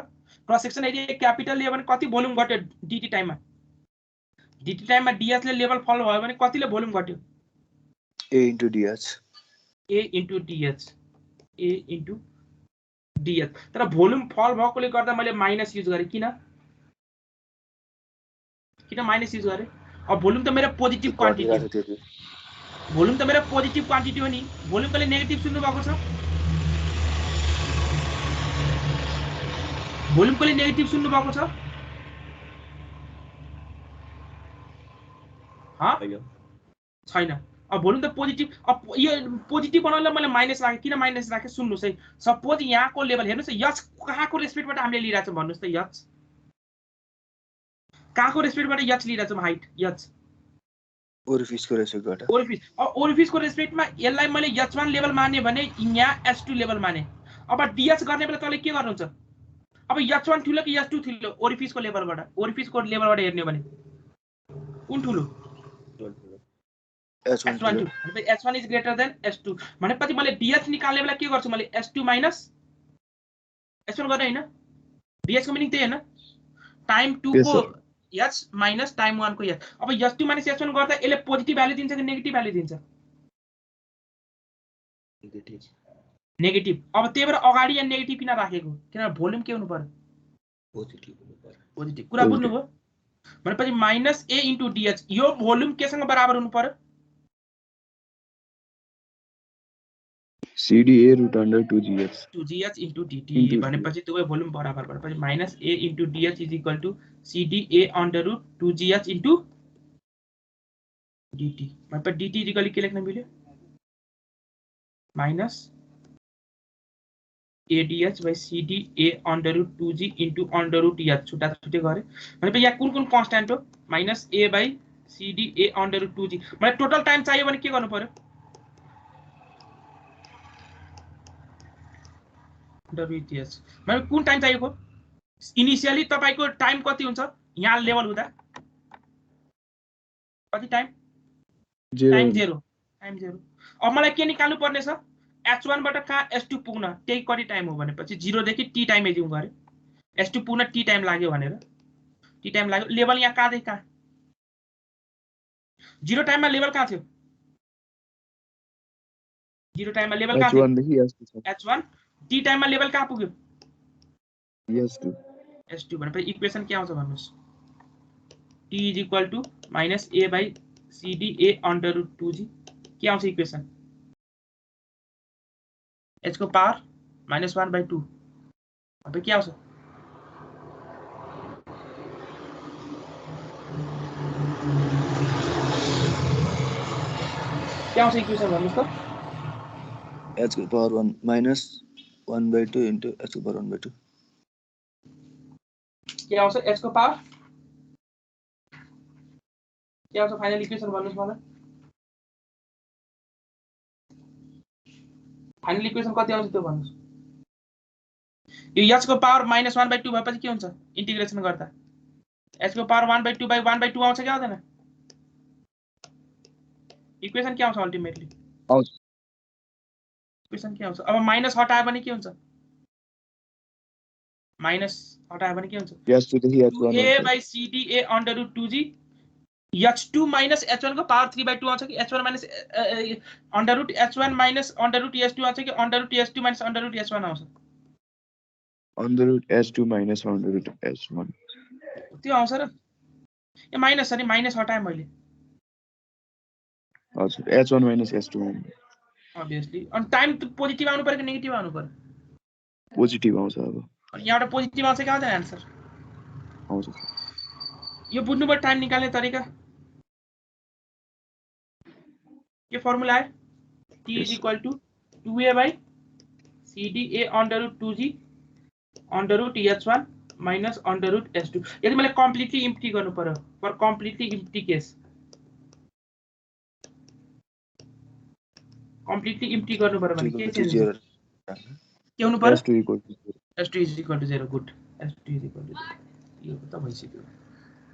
क्रस सेक्सन एरिया क्यापिटल लियो भने कति भोल्युम घट्यो dt टाइममा ds ले लेभल फल भयो भने कतिले भोल्युम घट्यो a into dh तर भोल्युम फल भएकोले गर्दा मैले माइनस युज गरे किन माइनस युज गरे अब भोल्युम त मेरो पोजिटिभ क्वान्टिटी हो नि भोल्युम कहिले नेगेटिभ सुन्नु भएको छ छैन अब भोल्युम त पोजिटिभ अब यो पोजिटिभ बनाउनलाई मैले माइनस राखेँ किन माइनस राखेँ सुन्नुस् है सपोज यहाँको लेभल हेर्नुस् यच कहाँको रेस्पेक्टबाट हामीले लिइरहेको छौँ भन्नुस् त यच कहाँको रेस्पेक्टबाट यच लिइरहेको छौँ हाइट यच ओरिफिसको रेस्पेक्टमा यसलाई मैले h1 लेभल माने भने यहाँ h2 लेभल माने अब dh गर्ने बेला तँले के गर्नुहुन्छ अब h1 ठुलो कि h2 ठुलो ओरिफिसको लेभलबाट हेर्ने भने कुन ठुलो h1 is greater then h2 भनेपछि मैले dh निकाल्ने बेला के गर्छु मैले h2 माइनस h1 गर्ने हैन dh को मिनिङ त्यही हैन टाइम 2 को h माइनस टाइम 1 को h अब h2 माइनस h1 गर्दा यसले पोजिटिभ भ्यालु दिन्छ कि नेगेटिभ भ्यालु दिन्छ नेगेटिभ अब त्यही भएर अगाडि यहाँ नेगेटिभ किन राखेको किनभने भोल्युम के हुनु पर्यो पोजिटिभ कुरा बुझ्नुभयो भनेपछि माइनस a इन्टु dh यो भोल्युम केसँग बराबर हुनु पर्यो cd a root under 2gh into dt भनेपछि दुवै भोल्युम बराबर भनेपछि minus a into dh is equal to cd a under root 2gh into dt भनेपछि dt इक्वल के लेख्न मिल्यो minus adh by cd a under root 2g into under root h छुट्टा छुट्टै गरे भनेपछि यहाँ कुन कन्स्ट्यान्ट हो minus a by cd a under root 2g मलाई टोटल टाइम चाहियो भने के गर्नु पर्यो अंडर रूट h मैले कुन टाइम चाहिएको इनिशियली तपाईको टाइम कति हुन्छ यहाँ लेभल हुँदा कति टाइम 0 टाइम 0 अब मलाई के निकाल्नु पर्ने छ h1 बाट कहाँ s2 पुग्न त्यही कति टाइम हो भनेपछि 0 देखि t टाइम एज्युम गरे s2 पुग्न t टाइम लाग्यो भनेर t टाइम लाग्यो लेभल यहाँ कहाँ देखि कहाँ 0 टाइममा लेभल कहाँ थियो 0 टाइममा लेभल कहाँ थियो h1 देखि s2 h1 t टाइममा लेभल कहाँ पुग्यो s2 s2 भनेपछि इक्वेसन के आउँछ भन्नुस् t - a by cd a under root 2g के आउँछ इक्वेसन h को पावर -1/2 अब के आउँछ के आउँछ इक्वेसन भन्नुस् त h को पावर 1 -1/2 into h को पावर 1/2 के आउँछ h को पावर के आउँछ फाइनल इक्वेसन भन्नुस् मलाई फाइनल इक्वेसन कति आउँछ त्यो भन्नुस् यो h को पावर -1/2 भएपछि के हुन्छ इन्टिग्रेसन गर्दा h को पावर 1/2 आउँछ कि आउँदैन इक्वेसन के आउँछ अल्टिमेटली आउँछ इक्वेसन के आउँछ अब माइनस हटायो भने के हुन्छ माइनस हटायो भने के हुन्छ s2 देखि h1 a by cd a under root 2g h2 minus h1 को पावर 3/2 आउँछ कि h1 minus under root h1 minus under root s2 आउँछ कि under root s2 minus under root s1 आउँछ under root s2 minus under root s1 त्यो आउँछ र ए minus अनि माइनस हटाए मैले हजुर h1 minus s2 obviously अनि टाइम पोजिटिभ आउनु पर्यो कि नेगेटिभ आउनु पर्यो पोजिटिभ आउँछ अब अनि यहाँबाट पोजिटिभ आउँछ कि आउँदैन आन्सर आउँछ यो बुझ्नु पर्यो टाइम निकाल्ने तरिका के फर्मुला आयो t is equal to 2a by cd a under root 2g under root h1 minus under root s2 यदि मैले कम्प्लिटली इम्प्टी गर्नु पर्यो for completely empty case completely empty गर्नु पर्यो भने के चेन्ज हुन्छ के हुनु पर्यो s2 equal to 0 s2 is equal to 0 good s2 is equal to 0 यो त भइसक्यो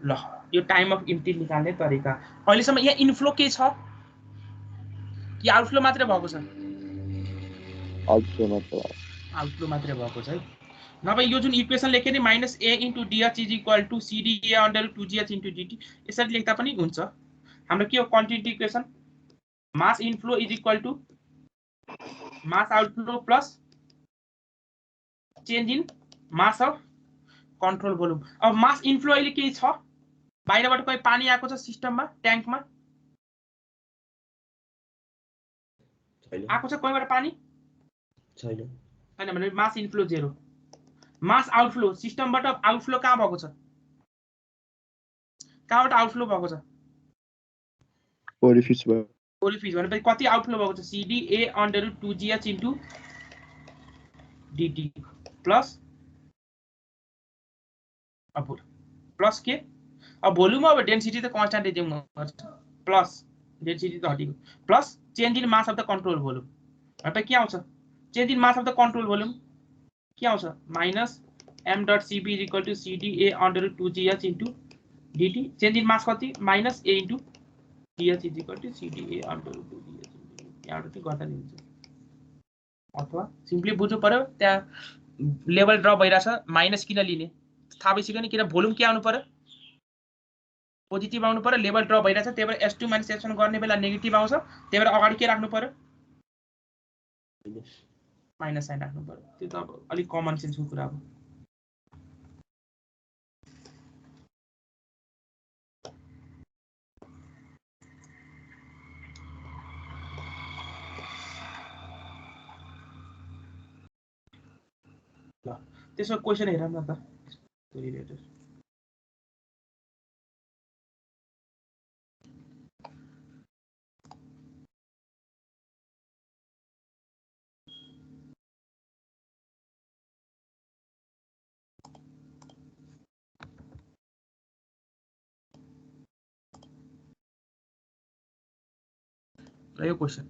ल यो टाइम अफ इम्प्टी निकाल्ने तरिका अहिलेसम्म यहाँ इन्फ्लो के छ कि आउटफ्लो मात्रै भएको छ आउटफ्लो मात्रै भएको छ है नभए यो जुन इक्वेसन लेखे नि -a * dh is equal to cd a under 2gh into dt यसरी लेख्दा पनि हुन्छ हाम्रो के हो continuity equation mass inflow is equal to mass outflow plus change in mass of control volume अब मास इनफ्लो अहिले के छ बाहिरबाट कोही पानी आएको छ सिस्टममा ट्याङ्कमा आएको छ कोहीबाट पानी छैन हैन भने मास इनफ्लो 0 मास आउटफ्लो सिस्टमबाट आउटफ्लो कहाँ भएको छ कहाँबाट आउटफ्लो भएको छ ओरिफिस भनेपछि कति आउटफ्लो भएको छ cd a under root 2gh into dt plus अब प्लस के अब भोल्युम अब डेन्सिटी त कन्स्ट्यान्ट एज्युम गर्छ प्लस डेन्सिटी त हटेको plus change in mass of the control volume भनेपछि के आउँछ change in mass of the control volume के आउँछ minus m.cp is equal to cd a under root 2gh into dt change in mass कति minus a into dh is equal to cd a under root 2gh into यहाँबाट चाहिँ गर्दा नि हुन्छ अथवा simply बुझ्नु पर्यो त्यहाँ लेभल ड्रप भइरहेछ माइनस किन लिने थाहा भइसक्यो नि किन भोल्युम के आउनु पर्यो पोजिटिभ आउनु पर्यो लेभल ड्रप भइरहेछ त्यही भएर s2 - s1 गर्ने बेला नेगेटिभ आउँछ त्यही भएर अगाडि के राख्नु पर्यो माइनस साइन राख्नु पर्यो त्यो त अब अलिक कमन सेन्सको कुरा हो ल त्यसो क्वेशन हेरौँ न त रिलेटेड यो question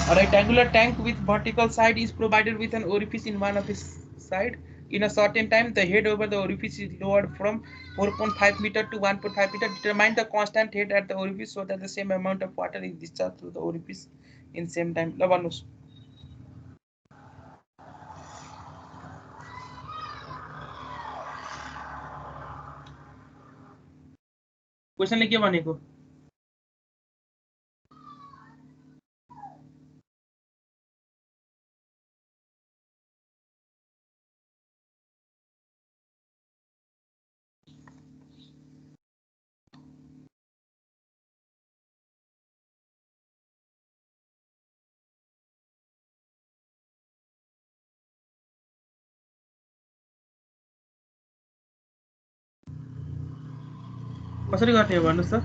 A rectangular tank with vertical side is provided with an orifice in one of its side. In a certain time, the head over the orifice is lowered from 4.5 meter to 1.5 meter. Determine the constant head at the orifice so that the same amount of water is discharged through the orifice in same time. ल भन्नुस् क्वेशनले के भनेको कसरी गर्ने हो भन्नुस् त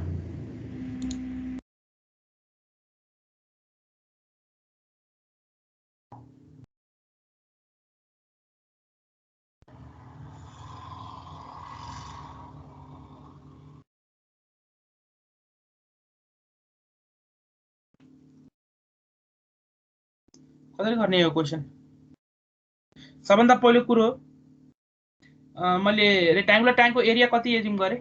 कसरी गर्ने हो क्वेशन सबभन्दा पहिलो कुरो मैले रेक्टाङ्गुलर ट्याङ्कको एरिया कति एज्युम गरे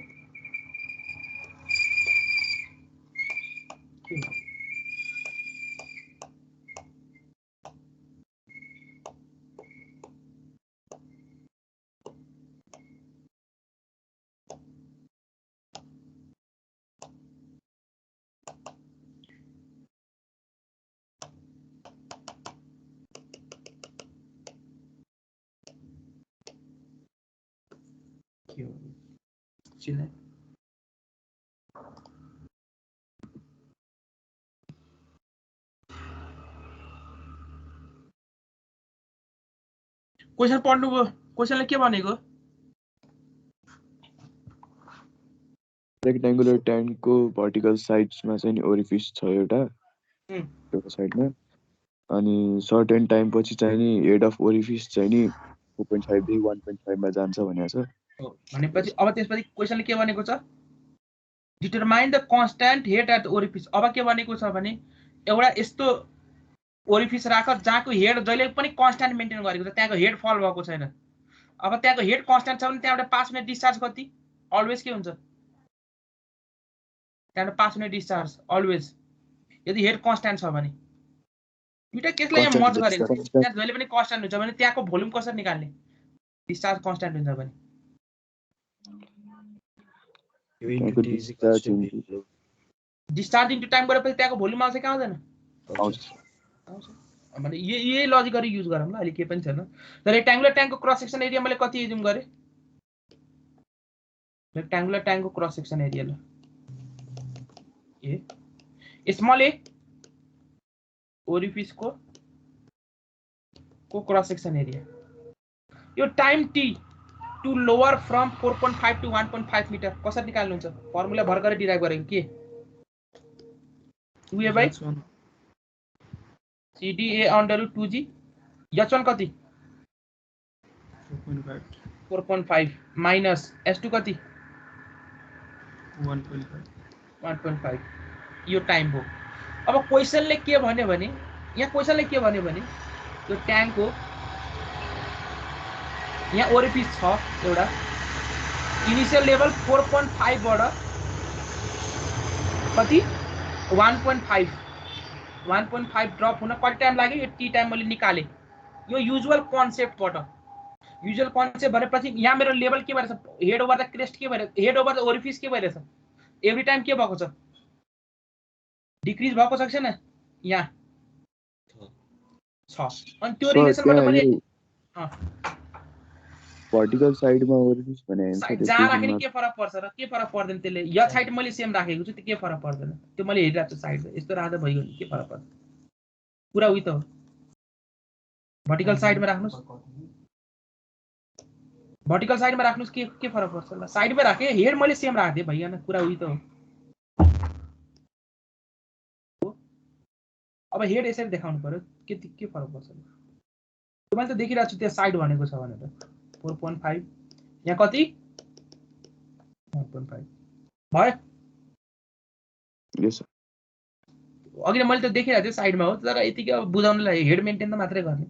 क्वेशन पढ्नुभयो क्वेशनले के भनेको रेक्टेंगुलर टैंक को वर्टिकल साइड्स में चाहिँ नि ओरिफिस छ एउटा त्यो साइडमा अनि सर्टेन टाइम पछि चाहिँ नि हेड अफ ओरिफिस चाहिँ नि 4.5 देखि 1.5 मा जान्छ भनेको छ भनेपछि अब त्यसपछि क्वेशनले के भनेको छ determine the constant head at the orifice अब के भनेको छ भने एउटा यस्तो ओरिफिस राख जहाँको हेड जहिले पनि कन्स्ट्यान्ट मेन्टेन गरेको छ त्यहाँको हेड फल भएको छैन अब त्यहाँको हेड कन्स्ट्यान्ट छ भने त्यहाँबाट पास हुने डिस्चार्ज कति अलवेज के हुन्छ त्यहाँबाट पास हुने डिस्चार्ज अलवेज यदि हेड कन्स्ट्यान्ट छ भने दुईटा केसलाई यहाँ मर्ज गरेको छ त्यहाँ जहिले पनि कन्स्ट्यान्ट हुन्छ भने त्यहाँको भोल्युम कसरी निकाल्ने डिस्चार्ज कन्स्ट्यान्ट हुन्छ भने डिस्चार्ज इन्टु टाइम गरेपछि त्यहाँको भोल्युम आउँछ कि आउँदैन आउँछ भने यही लजिकली युज गरौँ ल अहिले के पनि छैन र रेक्टाङ्गुलर ट्याङ्कको क्रस सेक्सन एरिया मैले कति एज्युम गरे रेक्टाङ्गुलर ट्याङ्कको क्रस सेक्सन एरिया ल ए स्मल ए ओरिफिस को क्रस सेक्सन एरिया यो time T to lower from 4.5 to 1.5 metre कसरी निकाल्नुहुन्छ फर्मुला भर्खरै डिराइभ गरेको के 2a/c CDA under root 2G H1 कति 4.5 minus S2 कति 1.5 यो टाइम हो अब क्वेशनले के भन्यो भने यहाँ क्वेशनले के भन्यो भने यो ट्याङ्क हो यहाँ ओरिफिस छ एउटा इनिशियल लेभल 4.5 बाट कति 1.5 ड्रप हुन कति टाइम लाग्यो यो टी टाइम मैले निकाले यो युजुअल कन्सेप्टबाट युजुअल कन्सेप्ट भनेपछि यहाँ मेरो लेभल के भइरहेछ हेड ओभर द क्रेस्ट के भइरहेछ हेड ओभर द ओरिफिस के भइरहेछ एभ्री टाइम के भएको छ डिक्रिज भएको छ छैन यहाँ छ अनि त्यो रिलेसनबाट मैले वर्टिकल साइडमा ओरिफिस भने जहाँ राख्ने के फरक पर्छ र के फरक पर्दैन त्यसले यो साइड मैले सेम राखेको छु त्यो के फरक पर्दैन त्यो मैले हेरिरहेको छु साइड यस्तो राख्दा भइगयो नि के फरक पर्छ पुरा उही त हो वर्टिकल साइडमा राख्नुस् वर्टिकल साइडमा राख्नुस् के फरक पर्छ ल साइडमा राखे हेड मैले सेम राख्दिए भइगएन पुरा उही त हो अब हेड यसरी देखाउनु पर्यो के फरक पर्छ त्यो मैले त देखिरहेको छु त्यो साइड भनेको छ भनेर 4.5 यहाँ कति 1.5 भयो यस अघि मैले त देखिरहेको थिएँ साइडमा हो, तर यतिकै अब बुझाउनलाई हेड मेन्टेन त मात्रै गर्ने।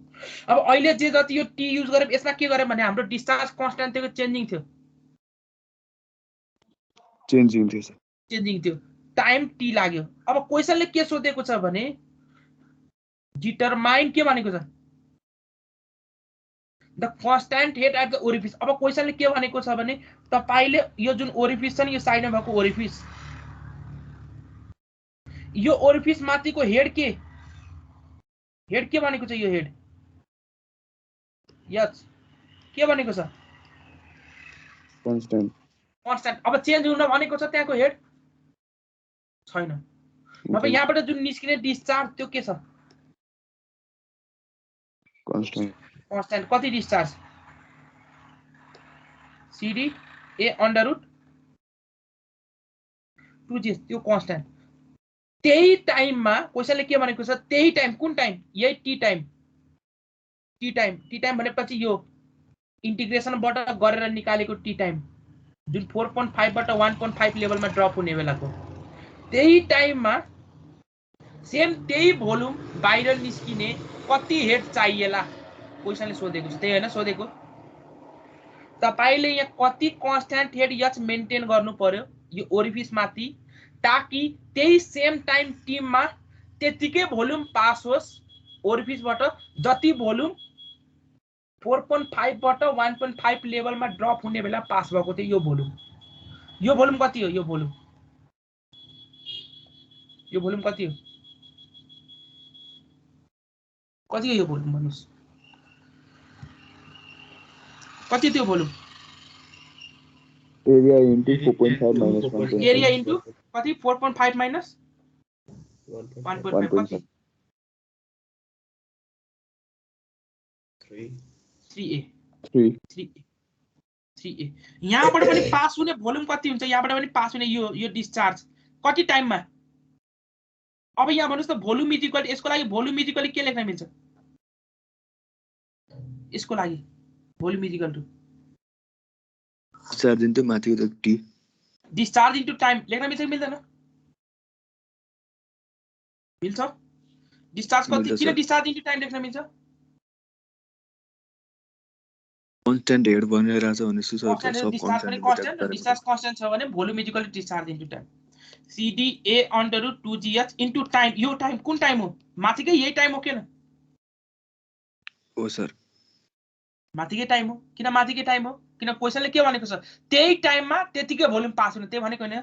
अब अहिले जे जति यो टी युज गरे यसमा के गरे भने हाम्रो डिस्चार्ज कन्स्ट्यान्ट थियो चेन्जिङ थियो, चेन्जिङ थियो, टाइम टी लाग्यो। अब क्वेसनले के सोधेको छ भने डिटरमाइन के भनेको छ the constant head at the orifice. अब क्वेसनले के भनेको छ भने तपाईले यो जुन ओरिफिस छ नि यो साइडमा भएको ओरिफिस, यो ओरिफिस माथिको हेड के भनेको छ, यो हेड यस के भनेको छ कन्स्ट्यान्ट। अब चेन्ज हुन भनेको छ त्यहाँको हेड छैन। अब यहाँबाट जुन निस्किने डिस्चार्ज त्यो के छ कन्स्ट्यान्ट। कति discharge CD A under root 2G त्यो कन्स्ट्यान्ट। त्यही टाइममा क्वेसनले के भनेको छ त्यही टाइम कुन टाइम यही टी टाइम भनेपछि यो इन्टिग्रेसनबाट गरेर निकालेको टी टाइम जुन 4.5 बाट 1.5 लेभलमा ड्रप हुने बेलाको त्यही टाइममा सेम त्यही भोल्युम बाहिर निस्किने कति हेड चाहिएला क्वेसनले सोधेको छ। त्यही हैन सोधेको तपाईले यहाँ कति कन्स्ट्यान्ट हेड यच मेन्टेन गर्नु पर्यो यो ओरिफिस माथि ताकि त्यही सेम टाइम टिममा त्यतिकै भोल्युम पास होस् ओरिफिसबाट जति भोल्युम 4.5 बाट 1.5 लेभलमा ड्रप हुने बेला पास भएको थियो। यो भोल्युम कति हो यो भोल्युम कति हो यो भोल्युम भन्नुस् कति थियो volume area into 4.5 minus 1.5 area into कति 4.5 माइनस 1.5 कति 3A यहाँबाट पनि पास हुने भोल्युम कति हुन्छ यहाँबाट पनि पास हुने यो डिस्चार्ज कति टाइममा। अब यहाँ भन्नुस् त भोल्युम इज इक्वल यसको लागि भोल्युम इज इक्वल के लेख्न मिल्छ यसको लागि volume is equal to discharge into माथिको टी डिस्चार्ज इन्टु टाइम लेख्न मिल्छ कि मिल्दैन मिल्छ। डिस्चार्ज कति किन डिस्चार्ज इन्टु टाइम लेख्न मिल्छ कन्स्ट्यान्ट हेड बनिरहेछ भने सब डिस्चार्ज पनि कन्स्ट्यान्ट डिस्चार्ज कन्स्ट्यान्ट छ भने volume is equal to discharge into time CD A under root 2GH into time. यो टाइम कुन टाइम हो माथिकै यही टाइम हो किन हो सर माथिकै टाइम हो किन माथिकै टाइम हो किन क्वेसनले के भनेको छ त्यही टाइममा त्यतिकै भोल्युम पास हुने त्यही भनेको हैन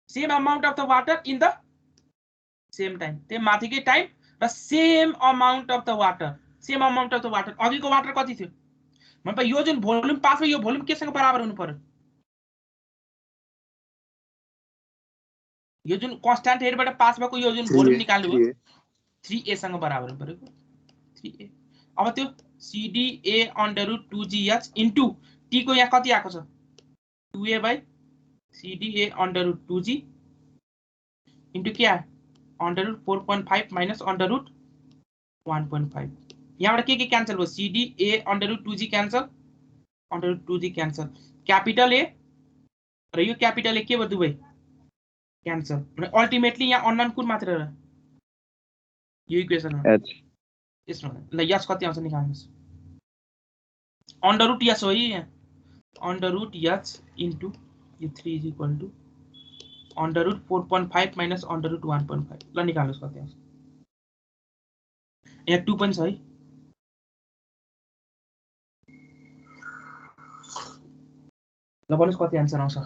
same amount of the water in the same time त्यही माथिकै टाइम र same amount of the water अघिको वाटर कति थियो मतलब यो जुन भोल्युम पास हो यो भोल्युम केसँग बराबर हुनु पर्यो यो जुन कन्स्ट्यान्ट हेडबाट पास भएको यो जुन भोल्युम निकाल्नु हो 3A सँग बराबर हुनु पर्यो 3A। अब त्यो CD A under root 2GH into T को यहाँ कति आएको छ 2A by CD A under root 2G into के आयो under root 4.5 minus under root 1.5 यहाँबाट के क्यान्सल भयो CD A under root 2G cancel under root 2G cancel capital A र यो क्यापिटल A के भयो दुवै क्यान्सल भने अल्टिमेटली यहाँ अननोन कुन मात्र रह्यो यो इक्वेसनमा यसमा ल यस कति आउँछ निकाल्नुस् अंडर रूट यस हो यहाँ अंडर रूट यस इन्टु यो 3 is equal to under root 4.5 minus under root 1.5 ल निकाल्नुस् कति आउँछ यहाँ 2 पनि छ है ल भन्नुस् कति आन्सर आउँछ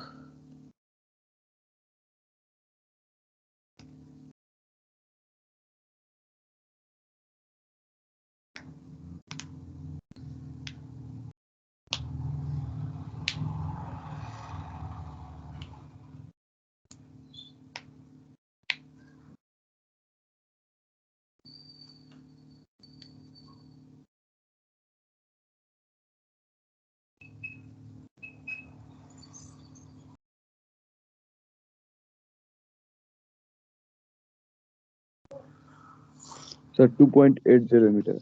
सर 2.80 मीटर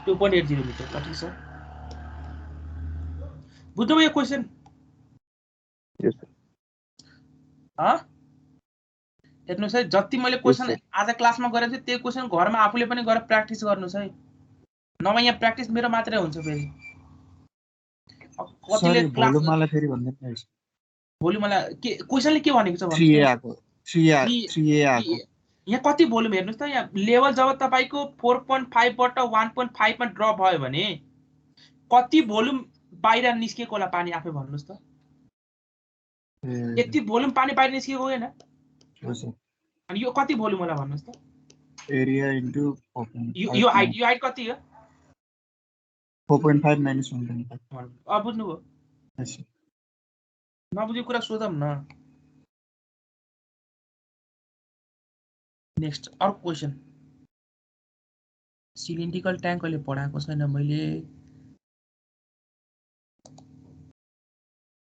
2.80 मीटर कति छ बुझ्नुभयो यो क्वेशन यस सर हेर्नुस् है जति मैले क्वेशन आज क्लासमा गरेको थिएँ त्यही क्वेशन घरमा आफूले पनि गरेर प्र्याक्टिस गर्नुस् है नभए यहाँ प्र्याक्टिस मेरो मात्रै हुन्छ फेरि कतिले क्लास मलाई फेरि भन्दैन भोलि मलाई के क्वेशनले के भनेको छ 3A आको 3A आको यहाँ कति भोल्युम हेर्नुस् त यहाँ लेभल जब तपाईको 4.5 बाट 1.5 मा ड्रप भयो भने कति भोल्युम बाहिर निस्केको होला पानी आफै भन्नुस् त यति भोल्युम पानी बाहिर निस्केको होइन अनि यो कति भोल्युम होला भन्नुस् त एरिया इन्टु यो हाइट कति हो 4.5 minus 1.5 अब बुझ्नुभयो नबुझेको कुरा सोधौँ न नेक्स्ट अर्को क्वेशन सिलिन्ड्रिकल ट्याङ्क अहिले पढाएको छैन मैले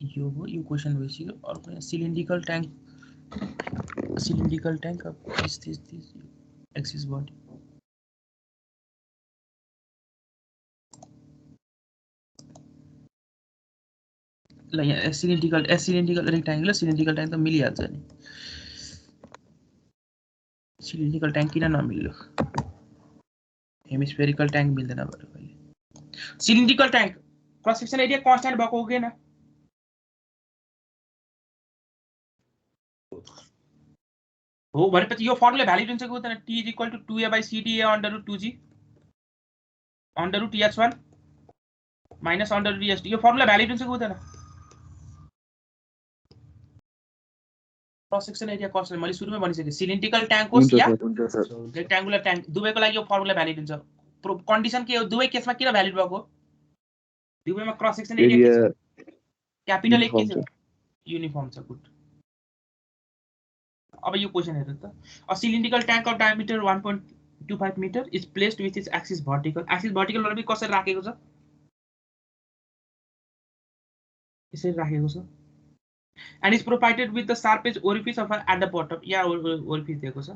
यो हो यो क्वेशन भइसक्यो अर्को यहाँ सिलिन्ड्रिकल ट्याङ्क अब दिस एक्सिस बडी ल यहाँ सिलिन्ड्रिकल रेक्ट्याङ्गुलर सिलिन्ड्रिकल ट्याङ्क त मिलिहाल्छ नि सिलिन्ड्रिकल ट्याङ्क किन नमिल्यो हेमिस्फेरिकल ट्याङ्क मिल्दैन भयो cylindrical tank cross section area constant भएको हो कि हैन हो भनेपछि यो फर्मुला भ्यालिड हुन्छ कि हुँदैन t = 2a/cd / 2g √ h1 - √ h2 यो फर्मुला भ्यालिड हुन्छ कि हुँदैन क्रस सेक्सन एरिया कन्स्ट्यान्ट मैले सुरुमै भनिसके सिलिन्ड्रिकल ट्याङ्क होस् या रेक्ट्याङ्गुलर ट्याङ्क दुवैको लागि यो फर्मुला भ्यालिड हुन्छ कन्डिसन के हो दुवै केसमा किन भ्यालिड भएको दुवैमा क्रस सेक्सन एरिया क्यापिटल एक के छ युनिफर्म छ गुड अब यो क्वेशन हेर्नु त a cylindrical tank of diameter 1.25 metre is placed with its axis vertical पनि कसरी राखेको छ यसरी राखेको छ and is provided with the sharpest orifice of at the bottom yeah orifice दिएको छ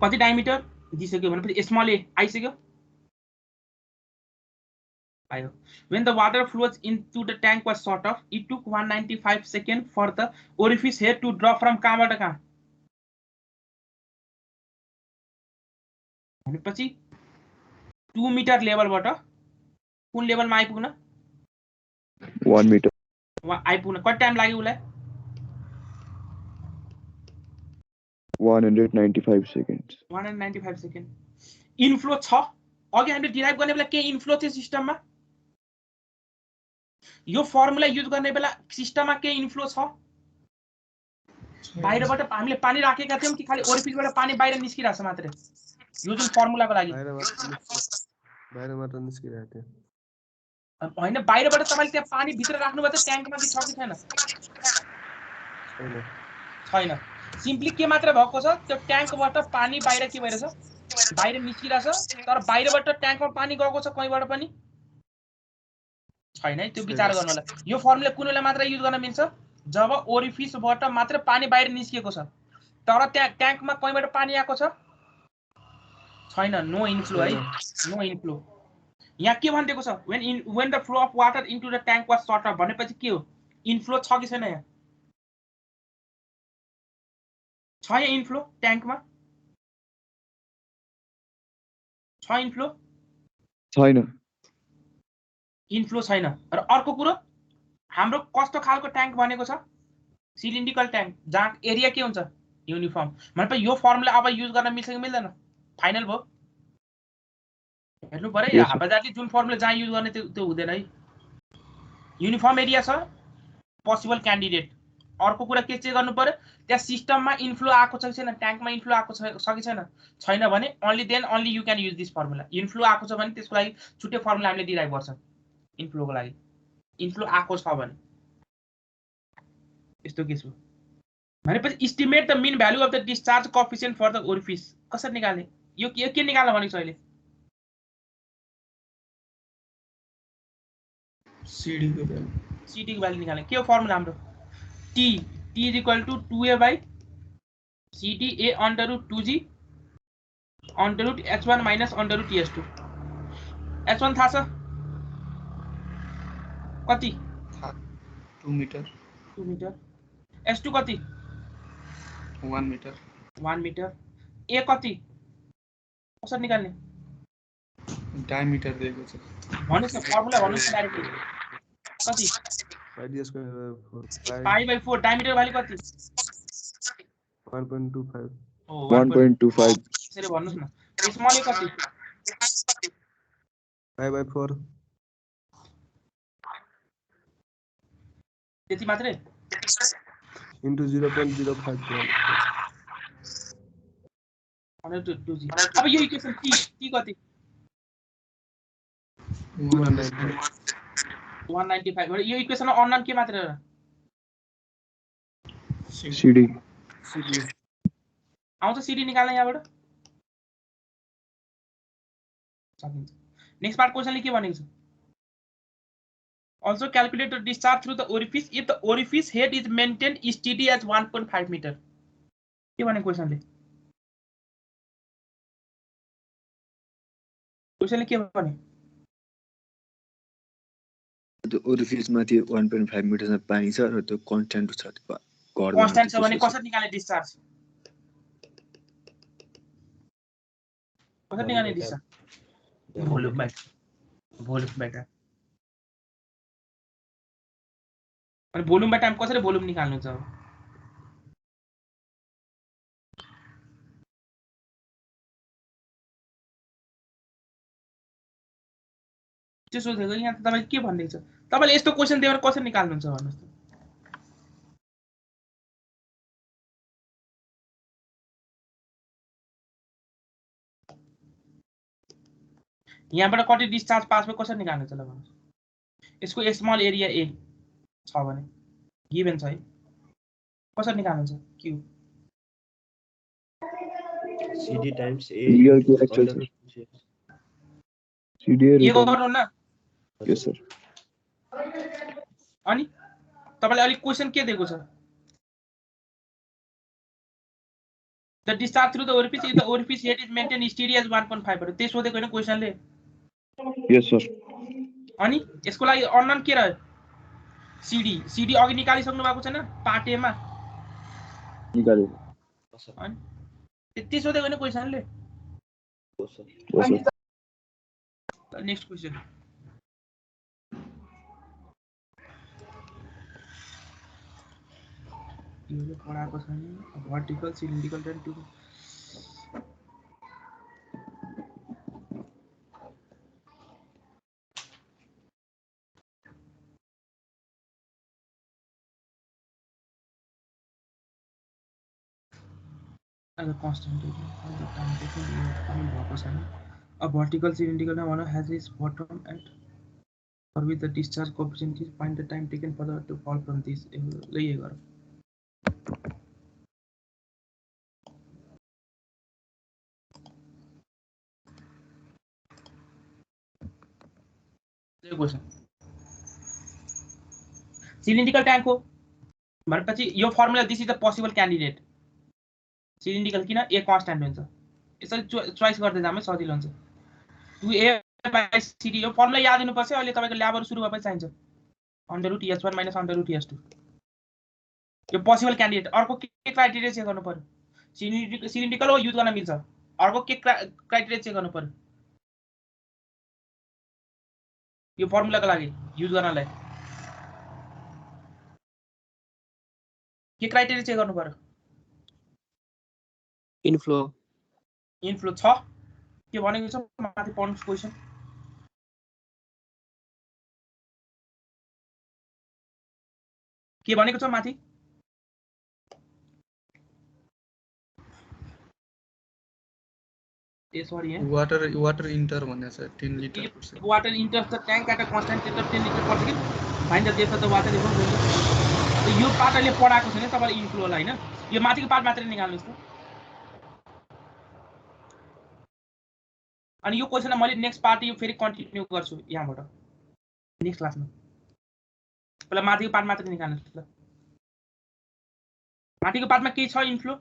कति डायमिटर दिसक्यो भनेपछि स्मल ए आइसक्यो आयो when the water flows into the tank was short of it took 195 seconds for the orifice head to drop from कहाँबाट कहाँ भनेपछि 2 metre लेभलबाट कुन लेभलमा आइपुग्न 1 मिटर आइपुग्न कति टाइम लाग्यो उलाई 195 सेकेन्ड्स 195 सेकेन्ड इन्फ्लो छ अघि हामीले डिराइभ गर्ने बेला के इन्फ्लो थियो सिस्टममा यो फर्मुला युज गर्ने बेला सिस्टममा के इन्फ्लो छ बाहिरबाट हामीले पानी राखेका थियौं कि खाली ओरिफिसबाट पानी बाहिर निस्किरहेछ मात्रै यो जुन फर्मुलाको लागि बाहिरबाट निस्किरहेको थियो हैन बाहिरबाट तपाईले त्यहाँ पानी भित्र राख्नुभयो त ट्याङ्कमा कि छ कि छैन छैन सिम्पली के मात्र भएको छ त्यो ट्याङ्कबाट पानी बाहिर के भइरहेछ बाहिर निस्किरहेछ तर बाहिरबाट ट्याङ्कमा पानी गएको छ कहीँबाट पनि छैन है त्यो विचार गर्नु होला यो फर्मुला कुन बेला मात्र युज गर्न मिल्छ जब ओरिफिसबाट मात्र पानी बाहिर निस्किएको छ तर त्यहाँ ट्याङ्कमा कहीँबाट पानी आएको छ छैन नो इन्फ्लो है नो इन्फ्लो यहाँ के भनिदिएको छ when the flow of water into the tank was short of भनेपछि के हो इन्फ्लो छ कि छैन यहाँ छ यहाँ इन्फ्लो ट्याङ्कमा छ इन्फ्लो छैन इन्फ्लो छैन र अर्को कुरो हाम्रो कस्तो खालको ट्याङ्क भनेको छ सिलिन्ड्रिकल ट्याङ्क जहाँ एरिया के हुन्छ युनिफर्म भनेपछि यो फर्मुला अब युज गर्न मिल्छ कि मिल्दैन फाइनल भयो हेर्नु पर्यो हावाजारले जुन फर्मुला जहाँ युज गर्ने त्यो हुँदैन है युनिफर्म एरिया छ पोसिबल क्यान्डिडेट अर्को कुरा के चेक गर्नु पर्यो त्यहाँ सिस्टममा इन्फ्लो आएको छ कि छैन ट्याङ्कमा इन्फ्लो आएको छ कि छैन भने only you can use this formula inflow आएको छ भने त्यसको लागि छुट्टै फर्मुला हामीले डिराइभ गर्छौँ इन्फ्लोको लागि इन्फ्लो आएको छ भने यस्तो केस हो भनेपछि estimate the mean value of the discharge coefficient for the orifice कसरी निकाल्ने यो के निकाल्न भनेको छ अहिले सीडी को भ्यालु निकाल्ने के हो फर्मुला हाम्रो t = 2a/cd a / 2g √ h1 - √ h2 h1 थाहा छ कति 2 मिटर 2 मिटर S2 कति 1 मिटर 1 मिटर A कति कसरी निकाल्ने डायमिटर दिएको छ भन्नुस् न फर्मुला भन्नुस् न डाइरेक्टली कति पाई बाइ 4 डायमिटर भ्यालु कति 1.25 ओ 1.25 यसरी भन्नुस् न स्मल A कति पाई बाइ 4 त्यति मात्रै into 0.05 अब यो इक्वेसन T कति 195 यो इक्वेसन अननोन के मात्र हो CD आउँछ CD निकाल्न यहाँबाट सकिन्छ नेक्स्ट पार्ट क्वेशनले के भनेको छ also calculate the discharge through the orifice if the orifice head is maintained steady as 1.5 meter के भने क्वेशनले के भने त्यो ओरिफिस माथि 1.5 मिटरमा पानी छ र त्यो कन्स्ट्यान्ट छ त्यो गर्दा कन्स्ट्यान्ट छ भने कसरी निकाल्ने डिस्चार्ज कसरी निकाल्ने डिस्चार्ज भोल्युमबाट अनि भोल्युमबाट टाइम कसरी भोल्युम निकाल्नु छ त्यो सोधेको यहाँ तपाईले के भन्दै छ तपाईले यस्तो क्वेशन दिएर कसरी निकाल्नुहुन्छ भन्नुस् त यहाँबाट कति डिस्चार्ज पास भयो कसरी निकाल्नुहुन्छ ल भन्नुस् यसको स्मल एरिया A छ भने गिभन छ है कसरी निकाल्नुहुन्छ Q CD times A real के एक्चुअल CD के गर्नु न यस सर अनि तपाईले अलि क्वेशन के दिएको छ the discharge through the orifice if the orifice head is maintain steady as 1.5 हो त्यो सोधेको हैन क्वेशनले यस सर अनि यसको लागि अननोन के रह्यो CD अघि निकालिसक्नु भएको छैन पार्ट A मा निकाल्यो अनि त्यति सोधेको हैन क्वेशनले नेक्स्ट क्वेशन यो पढाएको छैन vertical cylindrical and to as a constant all the time taken भएको छैन a vertical cylindrical one has its bottom and for which the discharge coefficient is find the time taken for the to fall from this ल यो गरौ यो question cylindrical tank हो भनेपछि यो formula this is the possible candidate cylindrical किन A constant हुन्छ यसरी चोइस गर्दै जामै सजिलो हुन्छ 2A / CD यो फर्मुला याद हुनुपर्छ अहिले तपाईको ल्याबहरु सुरु भएपछि चाहिन्छ √S1 - √S2 यो पोसिबल क्यान्डिडेट अर्को के क्राइटेरिया चेक गर्नु पर्यो सिलिन्ड्रिकल हो युज गर्न मिल्छ अर्को के क्राइटेरिया चेक गर्नु पर्यो यो फर्मुलाको लागि युज गर्नलाई के क्राइटेरिया चेक गर्नु पर्यो इनफ्लो छ के भनेको छ माथि पढ्नुस् क्वेशन के भनेको छ माथि ए सरी है वाटर इन्टर भन्ने छ 10 litre water enter the tank at a constant temperature 10 litre per second find the depth of the water ever यो पार्टले पढाएको छैन तपाईले इनफ्लोलाई हैन यो माथिको पार्ट मात्रै निकाल्नुस् त अनि यो क्वेशन मैले नेक्स्ट पार्ट यो फेरि कन्टिन्यू गर्छु यहाँबाट नेक्स्ट क्लासमा पहिला माथिको पार्ट मात्रै निकाल्नुस् ल माथिको पार्टमा के छ इनफ्लो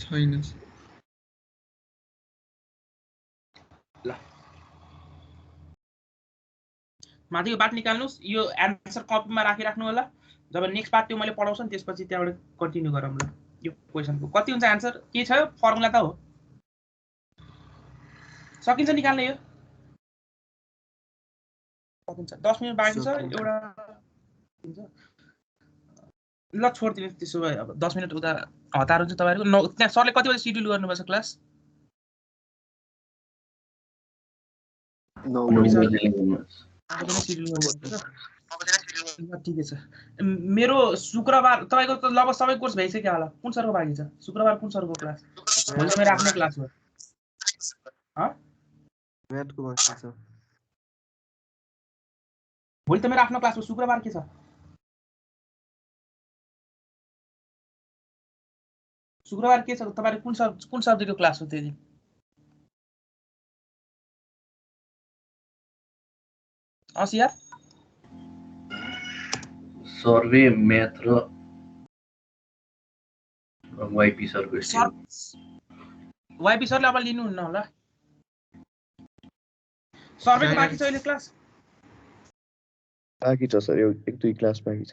छैन ल माथिको पार्ट निकाल्नुस्, यो एन्सर कपीमा राखिराख्नु होला। जब नेक्स्ट पार्ट त्यो मैले पढाउँछु नि त्यसपछि त्यहाँबाट कन्टिन्यू गरौँ ल। यो क्वेशनको कति हुन्छ आन्सर के छ, फर्मुला त हो, सकिन्छ निकाल्न यो, सकिन्छ। 10 मिनेट बाँकी छ एउटा ल छोड्दिनु त्यसो भए। अब 10 मिनेट उता हतार हुन्छ तपाईँहरूको। त्यहाँ सरले कति बजे सिड्युल गर्नुपर्छ क्लास? 9 ठिकै छ। मेरो शुक्रबार तपाईँको त लगभग सबै कोर्स भइसक्यो होला। कुन सरको बाँकी छ? शुक्रबार कुन सरको क्लास? भोलि मेरो आफ्नै क्लास हो। म्याथको बाँकी छ। भोलि त मेरो आफ्नो क्लास हो। शुक्रबार के छ? शुक्रबार के छ तपाईँको? कुन सब्जेक्टको क्लास हो त्यो दिन? यार सर्वे म्याथ र वाइपी सरको वाइपी सरले अब लिनुहुन्न होला। सर्वेको बाँकी छ अहिले क्लास? बाँकी छ सर, एक दुई क्लास बाँकी छ।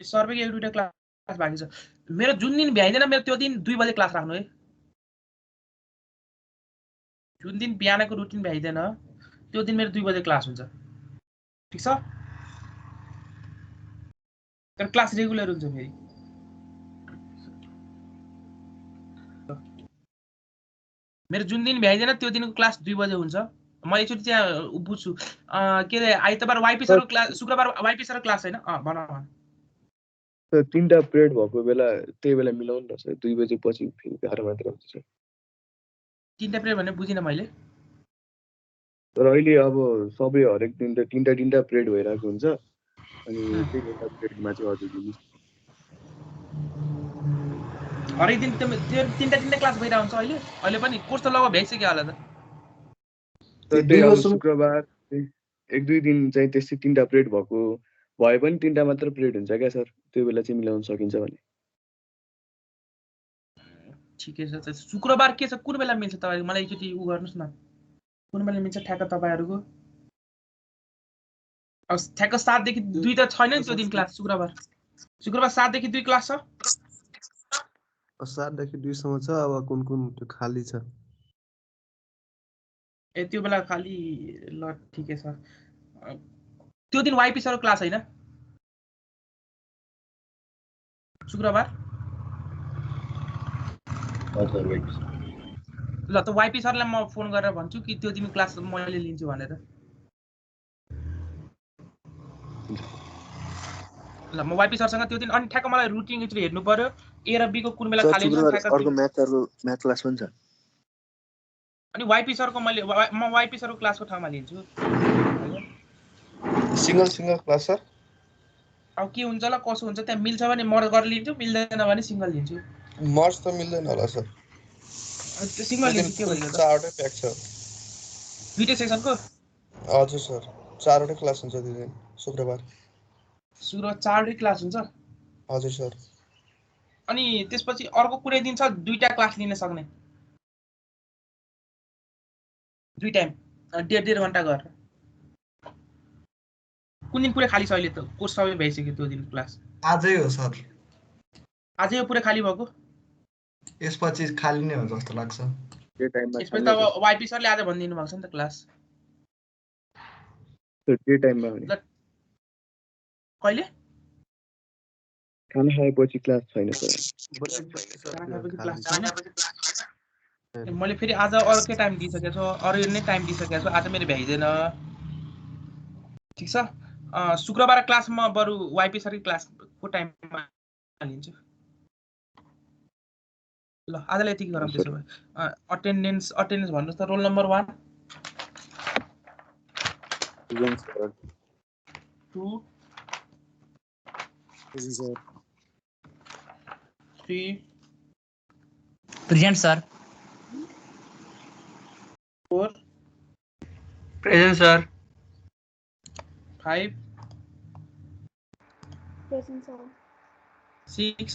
सर्वेको एक दुईटा क्लास बाँकी छ। मेरो जुन दिन भ्याइँदैन मेरो त्यो दिन 2 बजे क्लास राख्नु है। जुन दिन बिहानको रुटिन भ्याइँदैन त्यो दिन मेरो 2 बजे क्लास हुन्छ, ठिक छ? तर क्लास रेगुलर हुन्छ फेरि। मेरो जुन दिन भ्याइँदैन त्यो दिनको क्लास 2 बजे हुन्छ। म एकचोटि त्यहाँ बुझ्छु के अरे आइतबार वाइपी सरको क्लास, शुक्रबार वाइपी सरको क्लास छैन? भन सर 3टा पिरियड भएको बेला त्यही बेला मिलाउनु न सर। 2 बजे पछि फेरि गाह्रो मात्र हुन्छ सर। 3टा पिरियड भने बुझिन मैले। तर अहिले अब सबै हरेक दिन त 3टा पिरियड भइरहेको हुन्छ, अनि त्यही एउटा पिरियडमा चाहिँ हजुर दिनुहोस्। हरेक दिन त्यो 3टा क्लास भइरहेको हुन्छ अहिले पनि? कोर्स त लगभग भ्याइसक्यो होला त। तर त्यही अब शुक्रबार 1-2 दिन चाहिँ त्यस्तै 3टा पिरियड भएको भए पनि 3टा मात्र पिरियड हुन्छ क्या सर, त्यो बेला चाहिँ मिलाउन सकिन्छ भने। ठिकै छ। शुक्रबार के छ, कुन बेला मिल्छ तपाईँको? मलाई एकचोटि उ गर्नुहोस् न, कुन बेला मिल्छ ठ्याक्क तपाईँहरूको? अब ठ्याक्क 7 देखि 2 त छैन नि त्यो दिन क्लास? शुक्रबार 7 देखि 2 क्लास छ? 7 देखि 2 सम्म छ। अब कुन त्यो खाली छ? ए त्यो बेला खाली, ल ठिकै छ। त्यो दिन वाइपी सरको क्लास होइन शुक्रबार? ल त वाइपी सरलाई म फोन गरेर भन्छु कि त्यो दिन क्लास मैले लिन्छु भनेर। ल म वाइपी सरसँग त्यो दिन, अनि ठ्याक्क मलाई रुटिन एकचोटि हेर्नु पर्यो ए र बी को कुन बेला खाली हुन्छ। अर्को म्याथ क्लास पनि छ। अनि वाइपी सरको म वाइपी सरको क्लासको ठाउँमा लिन्छु। Single class sir? अब के हुन्छ ल कसो हुन्छ, त्यहाँ मिल्छ भने मर्ज गरेर लिन्छु, मिल्दैन भने सिंगल लिन्छु। मर्ज त मिल्दैन होला सर। त्यो सिंगल लिन्छु। के भन्छ? 4वटै प्याक छ। 2टा सेक्सनको? हजुर सर, 4वटै क्लास हुन्छ त्यो दिन शुक्रबार। 4वटै क्लास हुन्छ? हजुर सर। अनि त्यसपछि अर्को कुनै दिन छ 2टा क्लास लिन सक्ने? 2 टाइम 1.5 घण्टा गरेर? कुन दिन पुरै खाली छ अहिले त? कोर्स सबै भइसक्यो त्यो दिन क्लास? आजै हो सर। आजै हो पुरै खाली भएको? यसपछि खाली नै हो जस्तो लाग्छ। यसपछि त अब वाइपी सरले आज भनिदिनु भएको छ नि त क्लास। त्यो टाइममा भने कहिले? खाना खाएपछि क्लास छैन सर। मैले फेरि आज अर्कै टाइम दिइसकेको छु, अरू नै टाइम दिइसकेको छु। आज मेरो भ्याइँदैन, ठिक छ? शुक्रबार क्लास म बरु वाइपी सरको क्लासको टाइममा लिन्छु। ल आजलाई यतिकै गरौँ त्यसो भए। अटेन्डेन्स भन्नुहोस् त। Roll number 1 2 3 present sir. 4 present sir. 5 present sir. 6